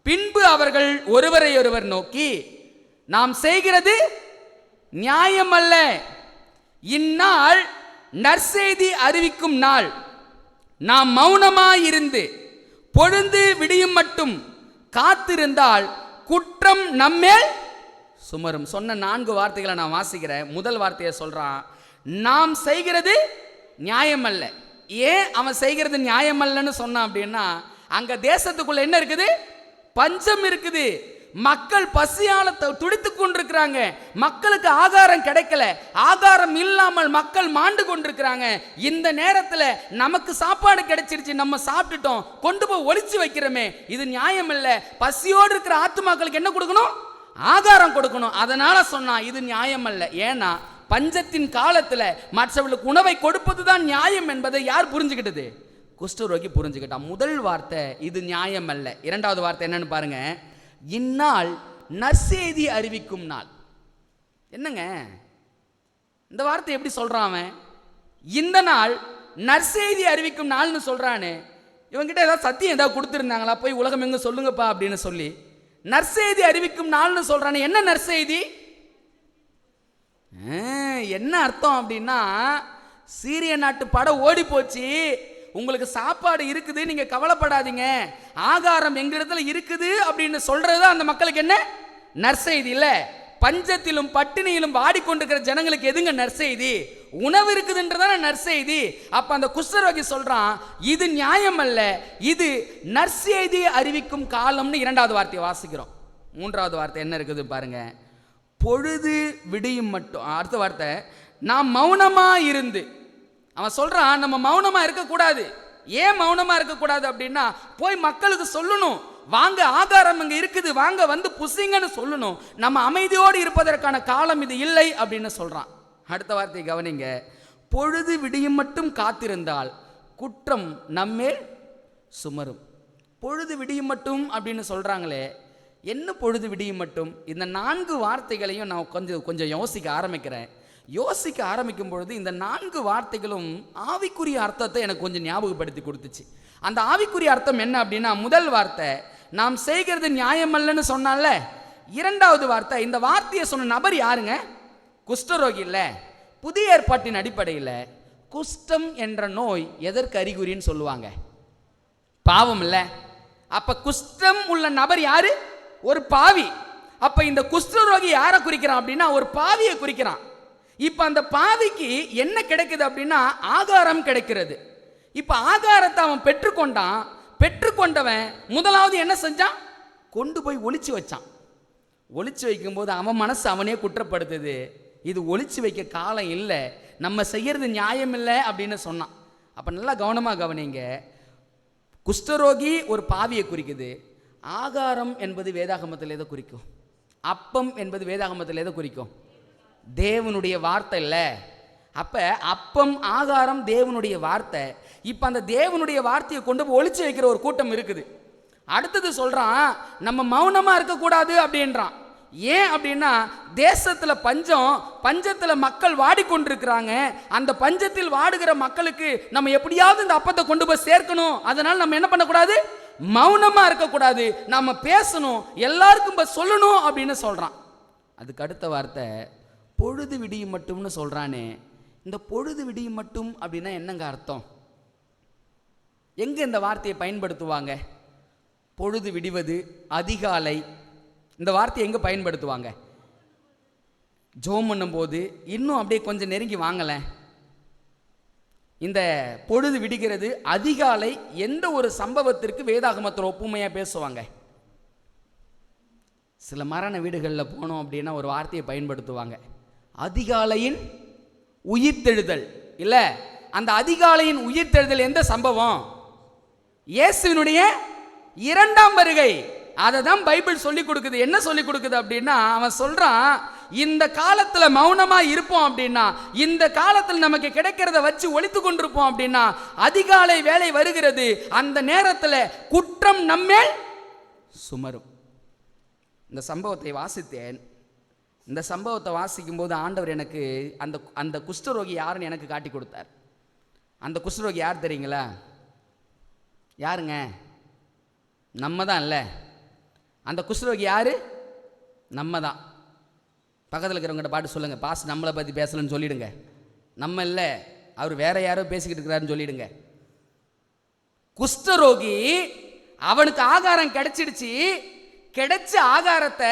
பின்பு அவர்கள் ஒருவரை ஒருவர் நோக்கி, நாம் செய்கிறது நியாயம் அல்ல, இந்நாள் நற்செய்தி அறிவிக்கும் நாள், நாம் மௌனமாயிருந்து பொழுது விடியும் மட்டும் காத்திருந்தால் குற்றம் நம்மேல் சுமரும். சொன்ன 4 வார்த்தைகளை நான் வாசிக்கிறேன். முதல் வார்த்தையை சொல்றான், நாம் செய்கிறது நியாயம் அல்ல. ஏன் அவன் செய்கிறது நியாயம் அல்லன்னு சொன்னான் அப்படின்னா, அங்க தேசத்துக்குள்ள என்ன இருக்குது? பஞ்சம் இருக்குது. மக்கள் பசியால துடித்துக் கொண்டிருக்கிறாங்க. மக்களுக்கு ஆகாரம் கிடைக்கல. ஆகாரம் இல்லாமல் மக்கள் மாண்டு கொண்டிருக்கிறாங்க. இந்த நேரத்தில் நமக்கு சாப்பாடு கிடைச்சிருச்சு, நம்ம சாப்பிட்டுட்டோம், கொண்டு போய் ஒளிச்சு வைக்கிறோமே, இது நியாயம் இல்லை. பசியோடு இருக்கிற ஆத்துமாக்களுக்கு என்ன கொடுக்கணும்? ஆகாரம் கொடுக்கணும். அதனால சொன்னா இது நியாயம் அல்ல. ஏன்னா பஞ்சத்தின் காலத்துல மற்றவர்களுக்கு உணவை கொடுப்பதுதான் நியாயம் என்பதை யார் புரிஞ்சுக்கிட்டது? குஷ்டரோகி புரிஞ்சுக்கிட்டான். முதல் வார்த்தை இது நியாயம் அல்ல. 2வது வார்த்தை என்னன்னு பாருங்க, இந்நாள் நற்செய்தி அறிவிக்கும் நாள். என்னங்க இந்த வார்த்தை எப்படி சொல்றான் அவன்? இந்த நாள் நற்செய்தி அறிவிக்கும் நாள்னு சொல்றானே, இவங்கிட்ட ஏதாவது சத்தியம் ஏதாவது கொடுத்துருந்தாங்களா? போய் உலகம் எங்க சொல்லுங்கப்பா அப்படின்னு சொல்லி நற்செய்தி அறிவிக்கும் நாள்னு சொல்றானே, என்ன நற்செய்தி? என்ன அர்த்தம் அப்படின்னா, சீரிய நாட்டு படை ஓடி போச்சு, உங்களுக்கு சாப்பாடு இருக்குது, நீங்க கவலைப்படாதீங்க, ஆகாரம் எங்க இடத்துல இருக்குது அப்படின்னு சொல்றது அந்த மக்களுக்கு என்ன நற்செய்தி இல்ல. பஞ்சத்திலும் பட்டினியிலும் வாடிக்கொண்டிருக்கிற ஜனங்களுக்கு எதுங்க நற்செய்தி? உணவு இருக்குதுன்றதான நற்செய்தி. அப்ப அந்த குஷ்டரோகி சொல்றான், இது நியாயம் அல்ல, இது நற்செய்தி அறிவிக்கும் காலம்னு 2வது வார்த்தையை வாசிக்கிறோம். 3வது வார்த்தை என்ன இருக்குது பாருங்க, பொழுது விடியும் மட்டும். அடுத்த வார்த்தை, நாம் மௌனமா இருந்து. அவன் சொல்றான், நம்ம மௌனமா இருக்கக்கூடாது. ஏன் மௌனமா இருக்கக்கூடாது அப்படின்னா, போய் மக்களுக்கு சொல்லணும், வாங்க ஆகாரம் இங்க இருக்குது, வாங்க வந்து புசிங்கன்னு சொல்லணும். நம்ம அமைதியோடு இருப்பதற்கான காலம் இது இல்லை அப்படின்னு சொல்றான். அடுத்த வார்த்தை கவனிங்க, பொழுது விடியும் மட்டும் காத்திருந்தால் குற்றம் நம்மேல் சுமரும். பொழுது விடியும் மட்டும் அப்படின்னு சொல்றாங்களே, என்ன பொழுது விடியும் மட்டும். இந்த 4 வார்த்தைகளையும் நான் கொஞ்சம் யோசிக்க ஆரம்பிக்கிறேன். யோசிக்க ஆரம்பிக்கும் பொழுது இந்த 4 வார்த்தைகளும் ஆவிக்குரிய அர்த்தத்தை எனக்கு கொஞ்சம் ஞாபகப்படுத்தி கொடுத்துச்சு. அந்த ஆவிக்குரிய அர்த்தம் என்ன அப்படின்னா, முதல் வார்த்தை நாம் செய்கிறது நியாயமல்லன்னு சொன்னால. 2வது வார்த்தை, இந்த வார்த்தையை சொன்ன நபர் யாருங்க? குஷ்டரோகி இல்ல. புதிய ஏற்பாட்டின் அடிப்படையில் குஷ்டம் என்ற நோய் எதற்கு அறிகுறின்னு சொல்லுவாங்க? பாவம் இல்ல. அப்ப குஷ்டம் உள்ள நபர் யாரு? ஒரு பாவி. அப்ப இந்த குஷ்டரோகி யாரை குறிக்கிறான் அப்படின்னா, ஒரு பாவியை குறிக்கிறான். இப்ப அந்த பாவிக்கு என்ன கிடைக்குது அப்படின்னா, ஆகாரம் கிடைக்கிறது. இப்ப ஆகாரத்தை அவன் பெற்றுக்கொண்டான். பெற்றுக்கொண்டவன் முதலாவது என்ன செஞ்சான்? கொண்டு போய் ஒளிச்சு வச்சான். ஒளிச்சு வைக்கும்போது அவன் மனசு அவனே குற்றப்படுத்துது. இது ஒளிச்சு வைக்க காலம் இல்லை, நம்ம செய்யறது நியாயம் இல்லை அப்படின்னு சொன்னான். அப்ப நல்லா கவனமா கவனிங்க. குஷ்டரோகி ஒரு பாவியை குறிக்குது. ஆகாரம் என்பது வேதாகமத்தில் எதை குறிக்கும்? அப்பம் என்பது வேதாகமத்தில் எதை குறிக்கும்? தேவனுடைய வார்த்தை இல்லை. அப்ப அப்பம் ஆகாரம் தேவனுடைய வார்த்தை. இப்ப அந்த தேவனுடைய வார்த்தையை கொண்டு போய் ஒளிச்சு வைக்கிற ஒரு கூட்டம் இருக்குது. அடுத்தது சொல்றான், நம்ம மௌனமா இருக்கக்கூடாது அப்படின்றான். ஏன் அப்படின்னா, தேசத்துல பஞ்சத்துல மக்கள் வாடிக்கொண்டிருக்கிறாங்க. அந்த பஞ்சத்தில் வாடுகிற மக்களுக்கு நம்ம எப்படியாவது இந்த அப்பத்தை கொண்டு போய் சேர்க்கணும். அதனால நம்ம என்ன பண்ணக்கூடாது? மௌனமா இருக்கக்கூடாது, நம்ம பேசணும், எல்லாருக்கும் சொல்லணும் அப்படின்னு சொல்றான். அதுக்கு அடுத்த வார்த்தை பொழுது விடியும் மட்டும்னு சொல்றானே. இந்த பொழுது விடியும் மட்டும் அப்படின்னா என்னங்க அர்த்தம்? எங்க இந்த வார்த்தையை பயன்படுத்துவாங்க? பொழுது விடிவது, அதிகாலை, இந்த வார்த்தையை எங்க பயன்படுத்துவாங்க? ஜோம் பண்ணும் போது. இன்னும் அப்படியே கொஞ்சம் நெருங்கி வாங்கல. இந்த பொழுது விடுகிறது, அதிகாலை, எந்த ஒரு சம்பவத்திற்கு வேதாகமத்தில் ஒப்புமையா பேசுவாங்க? சில மரண வீடுகளில் போனோம் அப்படின்னா ஒரு வார்த்தையை பயன்படுத்துவாங்க, அதிகாலையின் உயிர்த்தெழுதல். இல்ல, அந்த அதிகாலையின் உயிர்த்தெழுதல் எந்த சம்பவம்? இயேசுவினுடைய 2ஆம் வருகை. அதை தான் பைபிள் சொல்லி கொடுக்குது. என்ன சொல்லி கொடுக்குது அப்படின்னா, அவன் சொல்றான், இந்த காலத்துல மௌனமா இருப்போம் அப்படின்னா, இந்த காலத்தில் நமக்கு கிடைக்கிறத வச்சு ஒளித்து கொண்டிருப்போம் அப்படின்னா, அதிகாலை வேலை வருகிறது, அந்த நேரத்தில் குற்றம் நம்மேல் சுமரும். இந்த சம்பவத்தை வாசித்தேன். இந்த சம்பவத்தை வாசிக்கும் போது ஆண்டவர் எனக்கு அந்த குஷ்டரோகி யாருன்னு எனக்கு காட்டி கொடுத்தார். அந்த குஷ்டரோகி யார் தெரியுங்களா? யாருங்க? நம்ம தான். இல்லை, அந்த குஷ்டரோகி யாரு? நம்ம தான். பக்கத்தில் இருக்கிறவங்ககிட்ட பாட்டு சொல்லுங்க, பாஸ் நம்மளை பற்றி பேசலன்னு சொல்லிடுங்க. நம்ம இல்லை, அவர் வேற யாரோ பேசிக்கிட்டு இருக்கிறாருன்னு சொல்லிடுங்க. குஷ்டரோகி, அவனுக்கு ஆகாரம் கிடைச்சிடுச்சு. கிடைச்ச ஆகாரத்தை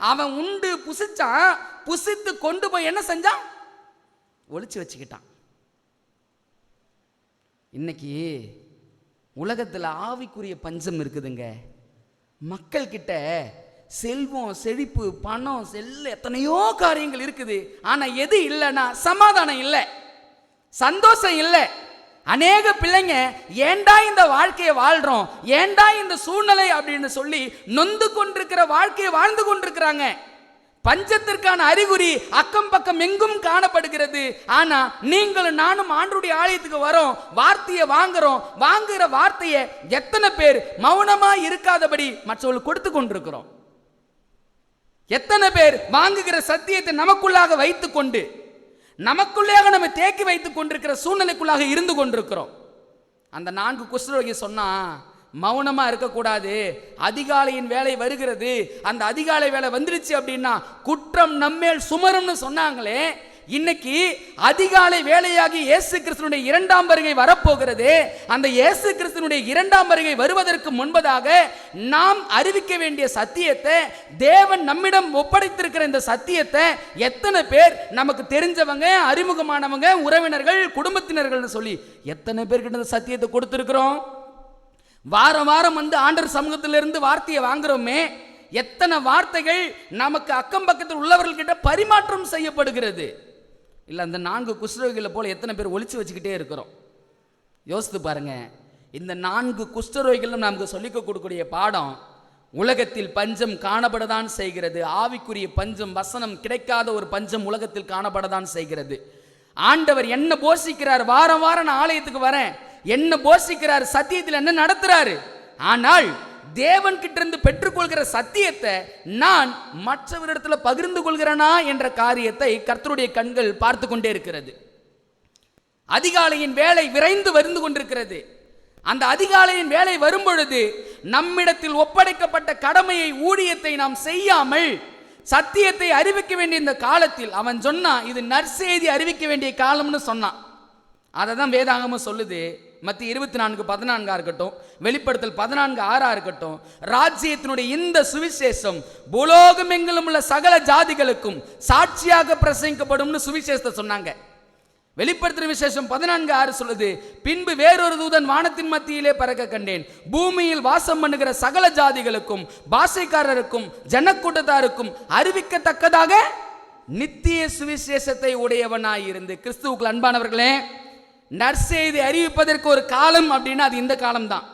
அவன் உண்டு புசிச்சான். புசித்து கொண்டு போய் என்ன செஞ்சான்? ஒளிச்சு வச்சுக்கிட்டான். இன்னைக்கு உலகத்தில் ஆவிக்குரிய பஞ்சம் இருக்குதுங்க. மக்கள் கிட்ட செல்வம், செழிப்பு, பணம், எத்தனையோ காரியங்கள் இருக்குது. ஆனா எது இல்லைன்னா சமாதானம் இல்லை, சந்தோஷம் இல்லை. அநேக பிள்ளைங்க ஏண்டா இந்த வாழ்க்கையை வாழ்றோம், ஏண்டா இந்த சூழ்நிலை அப்படின்னு சொல்லி நொந்து கொண்டிருக்கிற வாழ்க்கையை வாழ்ந்து கொண்டிருக்கிறாங்க. பஞ்சத்திற்கான அறிகுறி அக்கம் பக்கம் எங்கும் காணப்படுகிறது. ஆனா நீங்களும் நானும் ஆண்டவருடைய ஆலயத்துக்கு வரோம், வார்த்தையை வாங்குறோம். வாங்குகிற வார்த்தையை எத்தனை பேர் மௌனமா இருக்காதபடி மற்றவர்களுக்கு கொடுத்து கொண்டிருக்கிறோம்? எத்தனை பேர் வாங்குகிற சத்தியத்தை நமக்குள்ளாக வைத்துக் கொண்டு, நமக்குள்ளாக நம்ம தேக்கி வைத்துக் கொண்டிருக்கிற சூழ்நிலைக்குள்ளாக இருந்து கொண்டிருக்கிறோம்? அந்த 4 குஷ்டரோகி சொன்னா, மௌனமா இருக்கக்கூடாது, அதிகாலையின் வேலை வருகிறது, அந்த அதிகாலை வேலை வந்துருச்சு அப்படின்னா குற்றம் நம்மேல் சுமரும்னு சொன்னாங்களே. இன்னைக்கு அதிகாலை வேலையாகி இயேசு கிறிஸ்துனுடைய 2ஆம் வருகை வரப்போகிறது. அந்த இயேசு கிறிஸ்துனுடைய 2ஆம் வருகை வருவதற்கு முன்பதாக நாம் அறிவிக்க வேண்டிய சத்தியத்தை, தேவன் நம்மிடம் ஒப்படைத்திருக்கிற இந்த சத்தியத்தை எத்தனை பேர் நமக்கு தெரிஞ்சவங்க, அறிமுகமானவங்க, உறவினர்கள், குடும்பத்தினர்கள் சொல்லி எத்தனை பேர்கிட்ட இந்த சத்தியத்தை கொடுத்திருக்கிறோம்? வாரம் வாரம் வந்து ஆண்டவர் சமூகத்திலிருந்து வார்த்தையை வாங்குறோமே. எத்தனை வார்த்தைகள் நமக்கு அக்கம் பக்கத்தில் உள்ளவர்கள்கிட்ட பரிமாற்றம் செய்யப்படுகிறது? இல்லை, அந்த 4 குஷ்டரோகிகளை போல எத்தனை பேர் ஒளிச்சு வச்சுக்கிட்டே இருக்கிறோம்? யோசித்து பாருங்க. இந்த 4 குஷ்டரோகிகளும் நமக்கு சொல்லிக் கொடுக்கக்கூடிய பாடம், உலகத்தில் பஞ்சம் காணப்படத்தான் செய்கிறது. ஆவிக்குரிய பஞ்சம், வசனம் கிடைக்காத ஒரு பஞ்சம் உலகத்தில் காணப்படத்தான் செய்கிறது. ஆண்டவர் என்ன போஷிக்கிறார்? வாரம் வாரம் நான் ஆலயத்துக்கு வரேன், என்ன போஷிக்கிறார், சத்தியத்தில் என்ன நடத்துறாரு. ஆனால் தேவன் கிட்ட இருந்து பெற்றுக்கொள்கிற சத்தியத்தை நான் மற்றவரிடத்துல பகிர்ந்து கொள்கிறேனா என்ற காரியத்தை கர்த்தருடைய கண்கள் பார்த்து கொண்டே இருக்கிறது. அதிகாலையின் வேலை விரைந்து வந்து கொண்டிருக்கிறது. அந்த அதிகாலையின் வேலை வரும் பொழுது நம்மிடத்தில் ஒப்படைக்கப்பட்ட கடமையை, ஊழியத்தை நாம் செய்யாமல் சத்தியத்தை அறிவிக்க வேண்டிய இந்த காலத்தில் அவன் சொன்னான், இது நற்செய்தி அறிவிக்க வேண்டிய காலம்னு சொன்னான். அதை தான் வேதாகமும் சொல்லுது. மத்திய 24:14 இருக்கட்டும், வெளிப்படுத்தல் 14:6 இருக்கட்டும், ராஜ்யத்தினுடைய இந்த சுவிசேஷம் பூலோகம் எங்கிலும் உள்ள சகல ஜாதிகளுக்கும் சாட்சியாக பிரசங்கிக்கப்படும் சுவிசேஷத்தை சொன்னாங்க. வெளிப்படுத்துற விசேஷம் 14:6 சொல்லுது, பின்பு வேறொரு தூதன் வானத்தின் மத்தியிலே பறக்க கண்டேன். பூமியில் வாசம் பண்ணுகிற சகல ஜாதிகளுக்கும், பாஷைக்காரருக்கும், ஜனக்கூட்டத்தாருக்கும் அறிவிக்கத்தக்கதாக நித்திய சுவிசேஷத்தை உடையவனாயிருந்து. கிறிஸ்துவுக்குள் அன்பானவர்களே, நற்செய்தி அறிவிப்பதற்கு ஒரு காலம் அப்படின்னா அது இந்த காலம் தான்.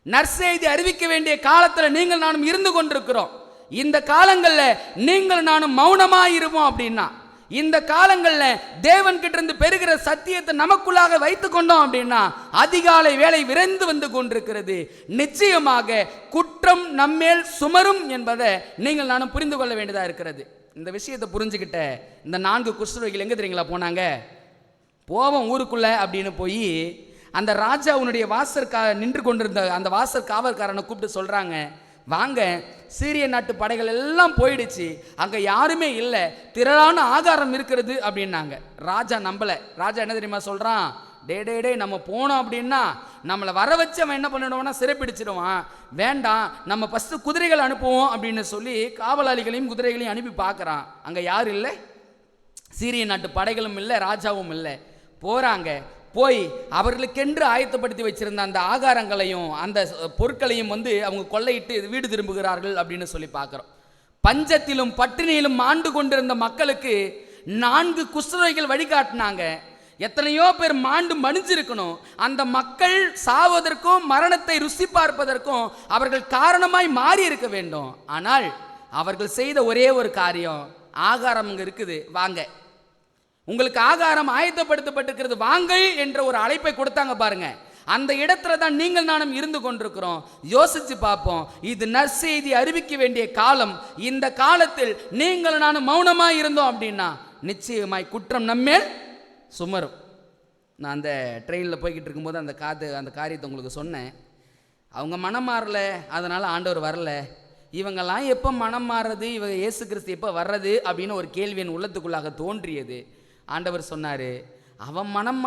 நற்செய்தி அறிவிக்க வேண்டிய காலத்தில் நீங்கள் நானும் இருந்து கொண்டிருக்கிறோம். இந்த காலங்களில் நீங்கள் நானும் மௌனமாயிருவோம் அப்படின்னா, இந்த காலங்களில் தேவன் கிட்ட இருந்து பெறுகிற சத்தியத்தை நமக்குள்ளாக வைத்துக் கொண்டோம் அப்படின்னா அதிகாலை வேலை விரைந்து வந்து கொண்டிருக்கிறது. நிச்சயமாக குற்றம் நம்மேல் சுமரும் என்பதை நீங்கள் நானும் புரிந்து கொள்ள வேண்டியதாக இருக்கிறது. இந்த விஷயத்தை புரிஞ்சுக்கிட்ட இந்த 4 குஷ்டரோகிகள் எங்கே தெரியுங்களா போனாங்க? போவோம் ஊருக்குள்ள அப்படின்னு போய் அந்த ராஜாவுடைய நின்று கொண்டிருந்த அந்த வாசல் காவல்காரனை கூப்பிட்டு சொல்றாங்க, வாங்க, சீரிய நாட்டு படைகள் எல்லாம் போயிடுச்சு, அங்க யாருமே இல்லை, திரளான ஆகாரம் இருக்கிறது அப்படின்னாங்க. ராஜா நம்பல. ராஜா என்ன தெரியுமா சொல்றான், டே நம்ம போனோம் அப்படின்னா நம்மளை வர வச்சு அவன் என்ன பண்ணிடுவான்னா சிறைப்பிடிச்சிடுவான், வேண்டாம் நம்ம ஃபஸ்ட்டு குதிரைகள் அனுப்புவோம் அப்படின்னு சொல்லி காவலாளிகளையும் குதிரைகளையும் அனுப்பி பார்க்குறான். அங்கே யாரும் இல்லை, சீரிய நாட்டு படைகளும் இல்லை, ராஜாவும் இல்லை. போகிறாங்க. போய் அவர்களுக்கென்று ஆயத்தப்படுத்தி வச்சிருந்த அந்த ஆகாரங்களையும் அந்த பொருட்களையும் அவங்க கொள்ளையிட்டு வீடு திரும்புகிறார்கள் அப்படின்னு சொல்லி பார்க்குறோம். பஞ்சத்திலும் பட்டினியிலும் ஆண்டு கொண்டிருந்த மக்களுக்கு 4 குஷ்டரோகிகள் வழிகாட்டினாங்க. எத்தனையோ பேர் மாண்டு மடிஞ்சிருக்கணும். அந்த மக்கள் சாவதற்கும் மரணத்தை ருசி பார்ப்பதற்கும் அவர்கள் காரணமாய் மாறி இருக்க வேண்டும். ஆனால் அவர்கள் செய்த ஒரே ஒரு காரியம், ஆகாரம் அங்கே இருக்குது, வாங்க, உங்களுக்கு ஆகாரம் ஆயத்தப்படுத்தப்பட்டிருக்கிறது, வாங்கள் என்ற ஒரு அழைப்பை கொடுத்தாங்க பாருங்க. அந்த இடத்துல தான் நீங்கள் நானும் இருந்து கொண்டிருக்கிறோம். யோசிச்சு பார்ப்போம். இது நற்செய்தி அறிவிக்க வேண்டிய காலம். இந்த காலத்தில் நீங்கள் நானும் மௌனமாய் இருந்தோம் அப்படின்னா நிச்சயமாய் குற்றம் நம்மேல் சுமரும். நான் அந்த ட்ரெயினில் போய்கிட்டு இருக்கும்போது அந்த காரியத்தை உங்களுக்கு சொன்னேன். அவங்க மனம் மாறல, அதனால ஆண்டவர் வரல. இவங்கெல்லாம் எப்போ மனம் மாறுறது, இவங்க இயேசு கிறிஸ்து எப்போ வர்றது அப்படின்னு ஒரு கேள்வி என் உள்ளத்துக்குள்ளாக தோன்றியது. ஆண்டவர் சொன்னார், அவன் மனம்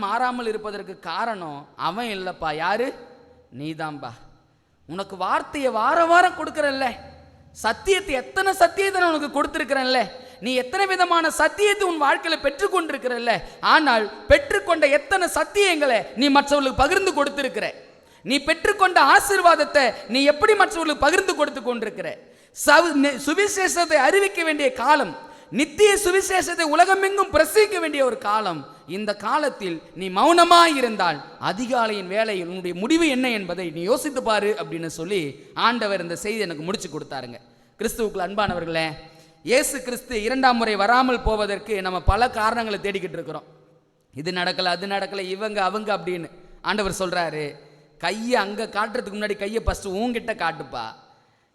மாறாமல் இருப்பதற்கு காரணம் அவன் இல்லைப்பா, யாரு? நீதான்பா. உனக்கு வார்த்தையை வாரம் கொடுக்குறல்ல, சத்தியத்தை, எத்தனை சத்தியத்தை நான் உனக்கு கொடுத்துருக்கிறேன்ல, நீ எத்தனை விதமான சத்தியத்தை உன் வாழ்க்கையில் பெற்றுக்கொண்டிருக்கிறல்ல, ஆனால் பெற்றுக்கொண்ட எத்தனை சத்தியங்களை நீ மற்றவர்களுக்கு பகிர்ந்து கொடுத்திருக்கிற, நீ பெற்றுக்கொண்ட ஆசீர்வாதத்தை நீ எப்படி மற்றவர்களுக்கு பகிர்ந்து கொடுத்து கொண்டிருக்கிற. சுவிசேஷத்தை அறிவிக்க வேண்டிய காலம், நித்திய சுவிசேஷத்தை உலகமெங்கும் பிரசிக்க வேண்டிய ஒரு காலம். இந்த காலத்தில் நீ மௌனமாய் இருந்தால் அதிகாலையின் வேளையில் உன்னுடைய முடிவு என்ன என்பதை நீ யோசித்து பாரு அப்படின்னு சொல்லி ஆண்டவர் இந்த செய்தி எனக்கு முடிச்சு கொடுத்தாருங்க. கிறிஸ்துவுக்குள் அன்பானவர்களே, இயேசு கிறிஸ்து 2ஆம் முறை வராமல் போவதற்கு நம்ம பல காரணங்களை தேடிக்கிட்டு இருக்கிறோம். இது நடக்கல, அது நடக்கல, இவங்க அவங்க அப்படின்னு. ஆண்டவர் சொல்றாரு, கையை அங்கே காட்டுறதுக்கு முன்னாடி கையை ஃபஸ்ட்டு உன்கிட்ட காட்டுப்பா.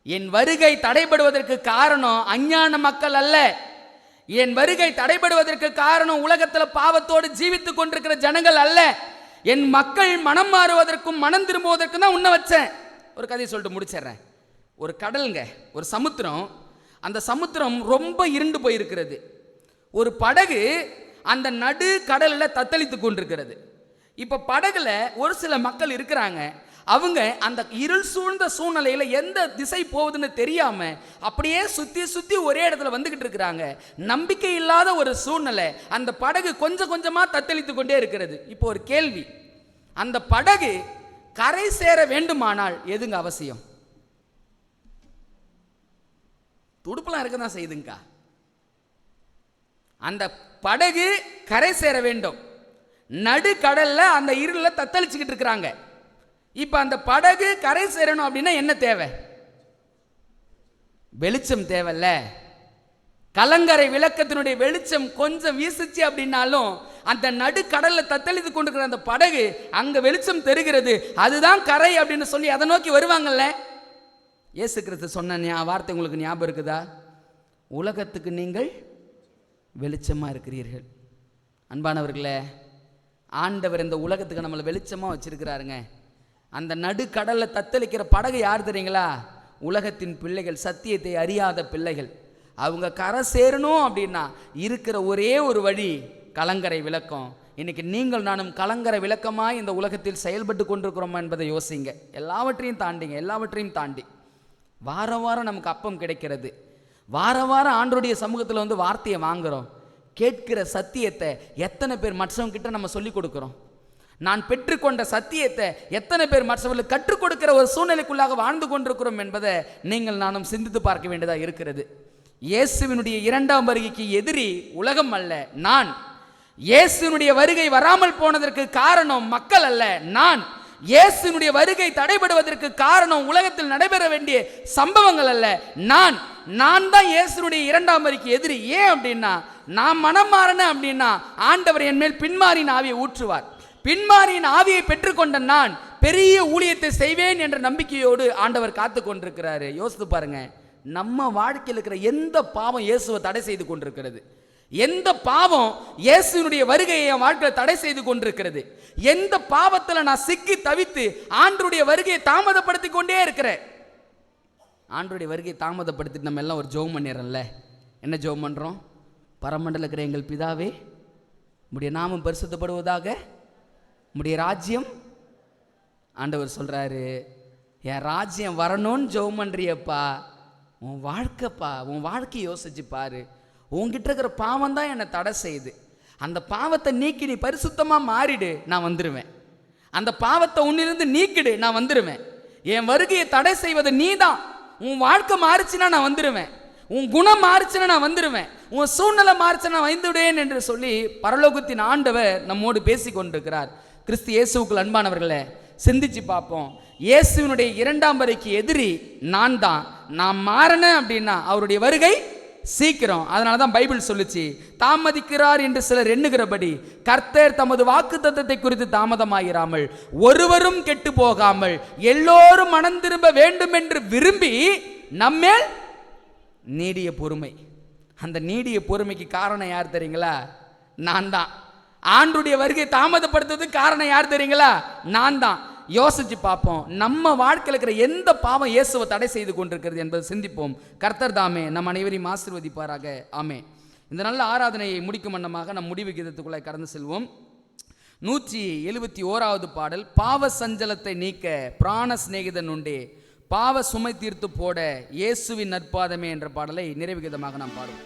என் வருகை தடைபடுவதற்கு காரணம் அஞ்ஞான மக்கள் அல்ல. என் வருகை தடைபடுவதற்கு காரணம் உலகத்தில் பாவத்தோடு ஜீவித்துக் கொண்டிருக்கிற ஜனங்கள் அல்ல. என் மக்கள் மனம் மாறுவதற்கும் மனம் திரும்புவதற்கும் தான் உன்ன வச்சேன். ஒரு கதையை சொல்லிட்டு முடிச்சிடுறேன். ஒரு கடலுங்க, ஒரு சமுத்திரம். அந்த சமுத்திரம் ரொம்ப இருண்டு போயிருக்கிறது. ஒரு படகு அந்த நடு கடலில் தத்தளித்து கொண்டிருக்கிறது. இப்போ படகுல ஒரு சில மக்கள் இருக்கிறாங்க. அவங்க அந்த இருள் சூழ்ந்த சூழ்நிலையில் எந்த திசை போகுதுன்னு தெரியாம அப்படியே சுத்தி ஒரே இடத்துல வந்துகிட்டு இருக்கிறாங்க. நம்பிக்கை இல்லாத ஒரு சூழ்நிலை. அந்த படகு கொஞ்சம் கொஞ்சமா தத்தளித்து கொண்டே இருக்கிறது. இப்போ ஒரு கேள்வி, அந்த படகு கரை சேர வேண்டுமானால் எதுங்க அவசியம்? துடுப்பெல்லாம் இருக்கதான் செய்யுதுங்கக்கா. அந்த படகு கரை சேர வேண்டும். நடு கடல்ல அந்த இருள தத்தளிச்சுக்கிட்டு இருக்கிறாங்க. இப்ப அந்த படகு கரை சேரணும் அப்படின்னா என்ன தேவை? வெளிச்சம் தேவையில்ல. கலங்கரை விளக்கத்தினுடைய வெளிச்சம் கொஞ்சம் வீசுச்சு அப்படின்னாலும் அந்த நடுக்கடல்ல தத்தளித்து கொண்டிருக்கிற அந்த படகு அங்க வெளிச்சம் தெரிகிறது, அதுதான் கரை அப்படின்னு சொல்லி அதை நோக்கி வருவாங்கல்ல. இயேசு கிறிஸ்து சொன்ன வார்த்தை உங்களுக்கு ஞாபகம் இருக்குதா? உலகத்துக்கு நீங்கள் வெளிச்சமா இருக்கிறீர்கள். அன்பானவர்களே, ஆண்டவர் இந்த உலகத்துக்கு நம்மளை வெளிச்சமா வச்சிருக்கிறாருங்க. அந்த நடுக்கடல்ல தத்தளிக்கிற படகு யார் தெரியுங்களா? உலகத்தின் பிள்ளைகள், சத்தியத்தை அறியாத பிள்ளைகள். அவங்க கரை சேரணும் அப்படின்னா இருக்கிற ஒரே ஒரு வழி கலங்கரை விளக்கம். இன்னைக்கு நீங்கள் நானும் கலங்கரை விளக்கமாய் இந்த உலகத்தில் செயல்பட்டு கொண்டிருக்கிறோமா என்பதை யோசிங்க. எல்லாவற்றையும் தாண்டி வாரம் வாரம் நமக்கு அப்பம் கிடைக்கிறது, வாரம் வாரம் ஆண்டவருடைய சமூகத்தில் வந்து வார்த்தையை வாங்குறோம். கேட்கிற சத்தியத்தை எத்தனை பேர் மற்றவங்க கிட்ட நம்ம சொல்லிக் கொடுக்குறோம்? நான் பெற்றுக்கொண்ட சத்தியத்தை எத்தனை பேர் மற்றவர்களுக்கு கற்றுக் கொடுக்கிற ஒரு சூழ்நிலைக்குள்ளாக வாழ்ந்து கொண்டிருக்கிறோம் என்பதை நீங்கள் நானும் சிந்தித்து பார்க்க வேண்டியதாக இருக்கிறது. இயேசுவினுடைய இரண்டாம் வருகைக்கு எதிரி உலகம் அல்ல, நான். இயேசுவினுடைய வருகை வராமல் போனதற்கு காரணம் மக்கள் அல்ல, நான். இயேசுவினுடைய வருகை தடைபடுவதற்கு காரணம் உலகத்தில் நடைபெற வேண்டிய சம்பவங்கள் அல்ல, நான். நான் தான் இயேசுவினுடைய இரண்டாம் வருகைக்கு எதிரி. ஏன் அப்படின்னா, நான் மனம் மாறினேன் அப்படின்னா ஆண்டவர் என் மேல் பின்மாரின் ஆவியை ஊற்றுவார். பின்மாரியின் ஆவியை பெற்றுக்கொண்ட நான் பெரிய ஊழியத்தை செய்வேன் என்ற நம்பிக்கையோடு ஆண்டவர் காத்து கொண்டிருக்கிறாரு. யோசித்து பாருங்க, நம்ம வாழ்க்கையில் இருக்கிற எந்த பாவம் இயேசுவை தடை செய்து கொண்டிருக்கிறது? எந்த பாவம் இயேசுவினுடைய வருகையை என் வாழ்க்கையில் தடை செய்து கொண்டிருக்கிறது? எந்த பாவத்தில் நான் சிக்கி தவித்து ஆண்டவருடைய வருகையை தாமதப்படுத்தி கொண்டே இருக்கிறேன்? ஆண்டவருடைய வருகையை தாமதப்படுத்திட்டு நம்ம எல்லாம் ஒரு ஜெபம் பண்ணிடுறோம்ல. என்ன ஜெபம் பண்ணுறோம்? பரமண்டல இருக்கிற எங்கள் பிதாவே, உம்முடைய நாமம் பரிசுத்தப்படுவதாக, உம்முடைய ராஜ்யம். ஆண்டவர் சொல்றாரு, என் ராஜ்யம் வரணும்னு ஜெபம் பண்றியப்பா, உன் வாழ்க்கைப்பா, உன் வாழ்க்கையை யோசிச்சு பாரு. உன்கிட்ட இருக்கிற பாவம் தான் என்னை தடை செய்யுது. அந்த பாவத்தை நீக்கி நீ பரிசுத்தமாக மாறிடு, நான் வந்துடுவேன். அந்த பாவத்தை உன்னிலிருந்து நீக்கிடு, நான் வந்துடுவேன். என் வருகையை தடை செய்வது நீ தான். உன் வாழ்க்கை மாறிச்சுன்னா நான் வந்துடுவேன். உன் குணம் மாறிச்சுன்னா நான் வந்துடுவேன். உன் சூழ்நிலை மாறிச்சுன்னா நான் வந்துவிடுவேன் என்று சொல்லி பரலோகத்தின் ஆண்டவர் நம்மோடு பேசி கொண்டிருக்கிறார். கிறிஸ்து இயேசுவுக்குள் அன்பானவர்களே, சிந்திச்சு பார்ப்போம். இயேசுவினுடைய இரண்டாம் வருகைக்கு எதிரி நான் தான். நான் மாறினேன் அப்படின்னா அவருடைய வருகை சீக்கிரம். அதனால தான் பைபிள் சொல்லுச்சு, தாமதிக்கிறார் என்று சிலர் எண்ணுகிறபடி கர்த்தர் தமது வாக்கு தத்தத்தை குறித்து தாமதமாயிராமல் ஒருவரும் கெட்டு போகாமல் எல்லோரும் மனம் திரும்ப வேண்டும் என்று விரும்பி நம்மேல் நீடிய பொறுமை. அந்த நீடிய பொறுமைக்கு காரணம் யார் தெரியுங்களா? நான் தான். ஆண்டவருடைய வருகை தாமதப்படுத்துறதுக்கு காரணம் யார் தெரியுங்களா? நான் தான். யோசிச்சு பார்ப்போம், நம்ம வாழ்க்கையில் இருக்கிற எந்த பாவம் இயேசுவை தடை செய்து கொண்டிருக்கிறது என்பதை சிந்திப்போம். கர்த்தர் தாமே நம் அனைவரையும் ஆசீர்வதிப்பாராக. ஆமே. இந்த நல்ல ஆராதனையை முடிக்கும் வண்ணமாக நம் முடிவு கீதத்துக்குள்ளே கடந்து செல்வோம். 171வது பாடல், பாவ சஞ்சலத்தை நீக்க பிராண சிநேகிதன் உண்டே, பாவ சுமை தீர்த்து போட இயேசுவின் நற்பாதமே என்ற பாடலை நிறைவு கீதமாக நாம் பாடுவோம்.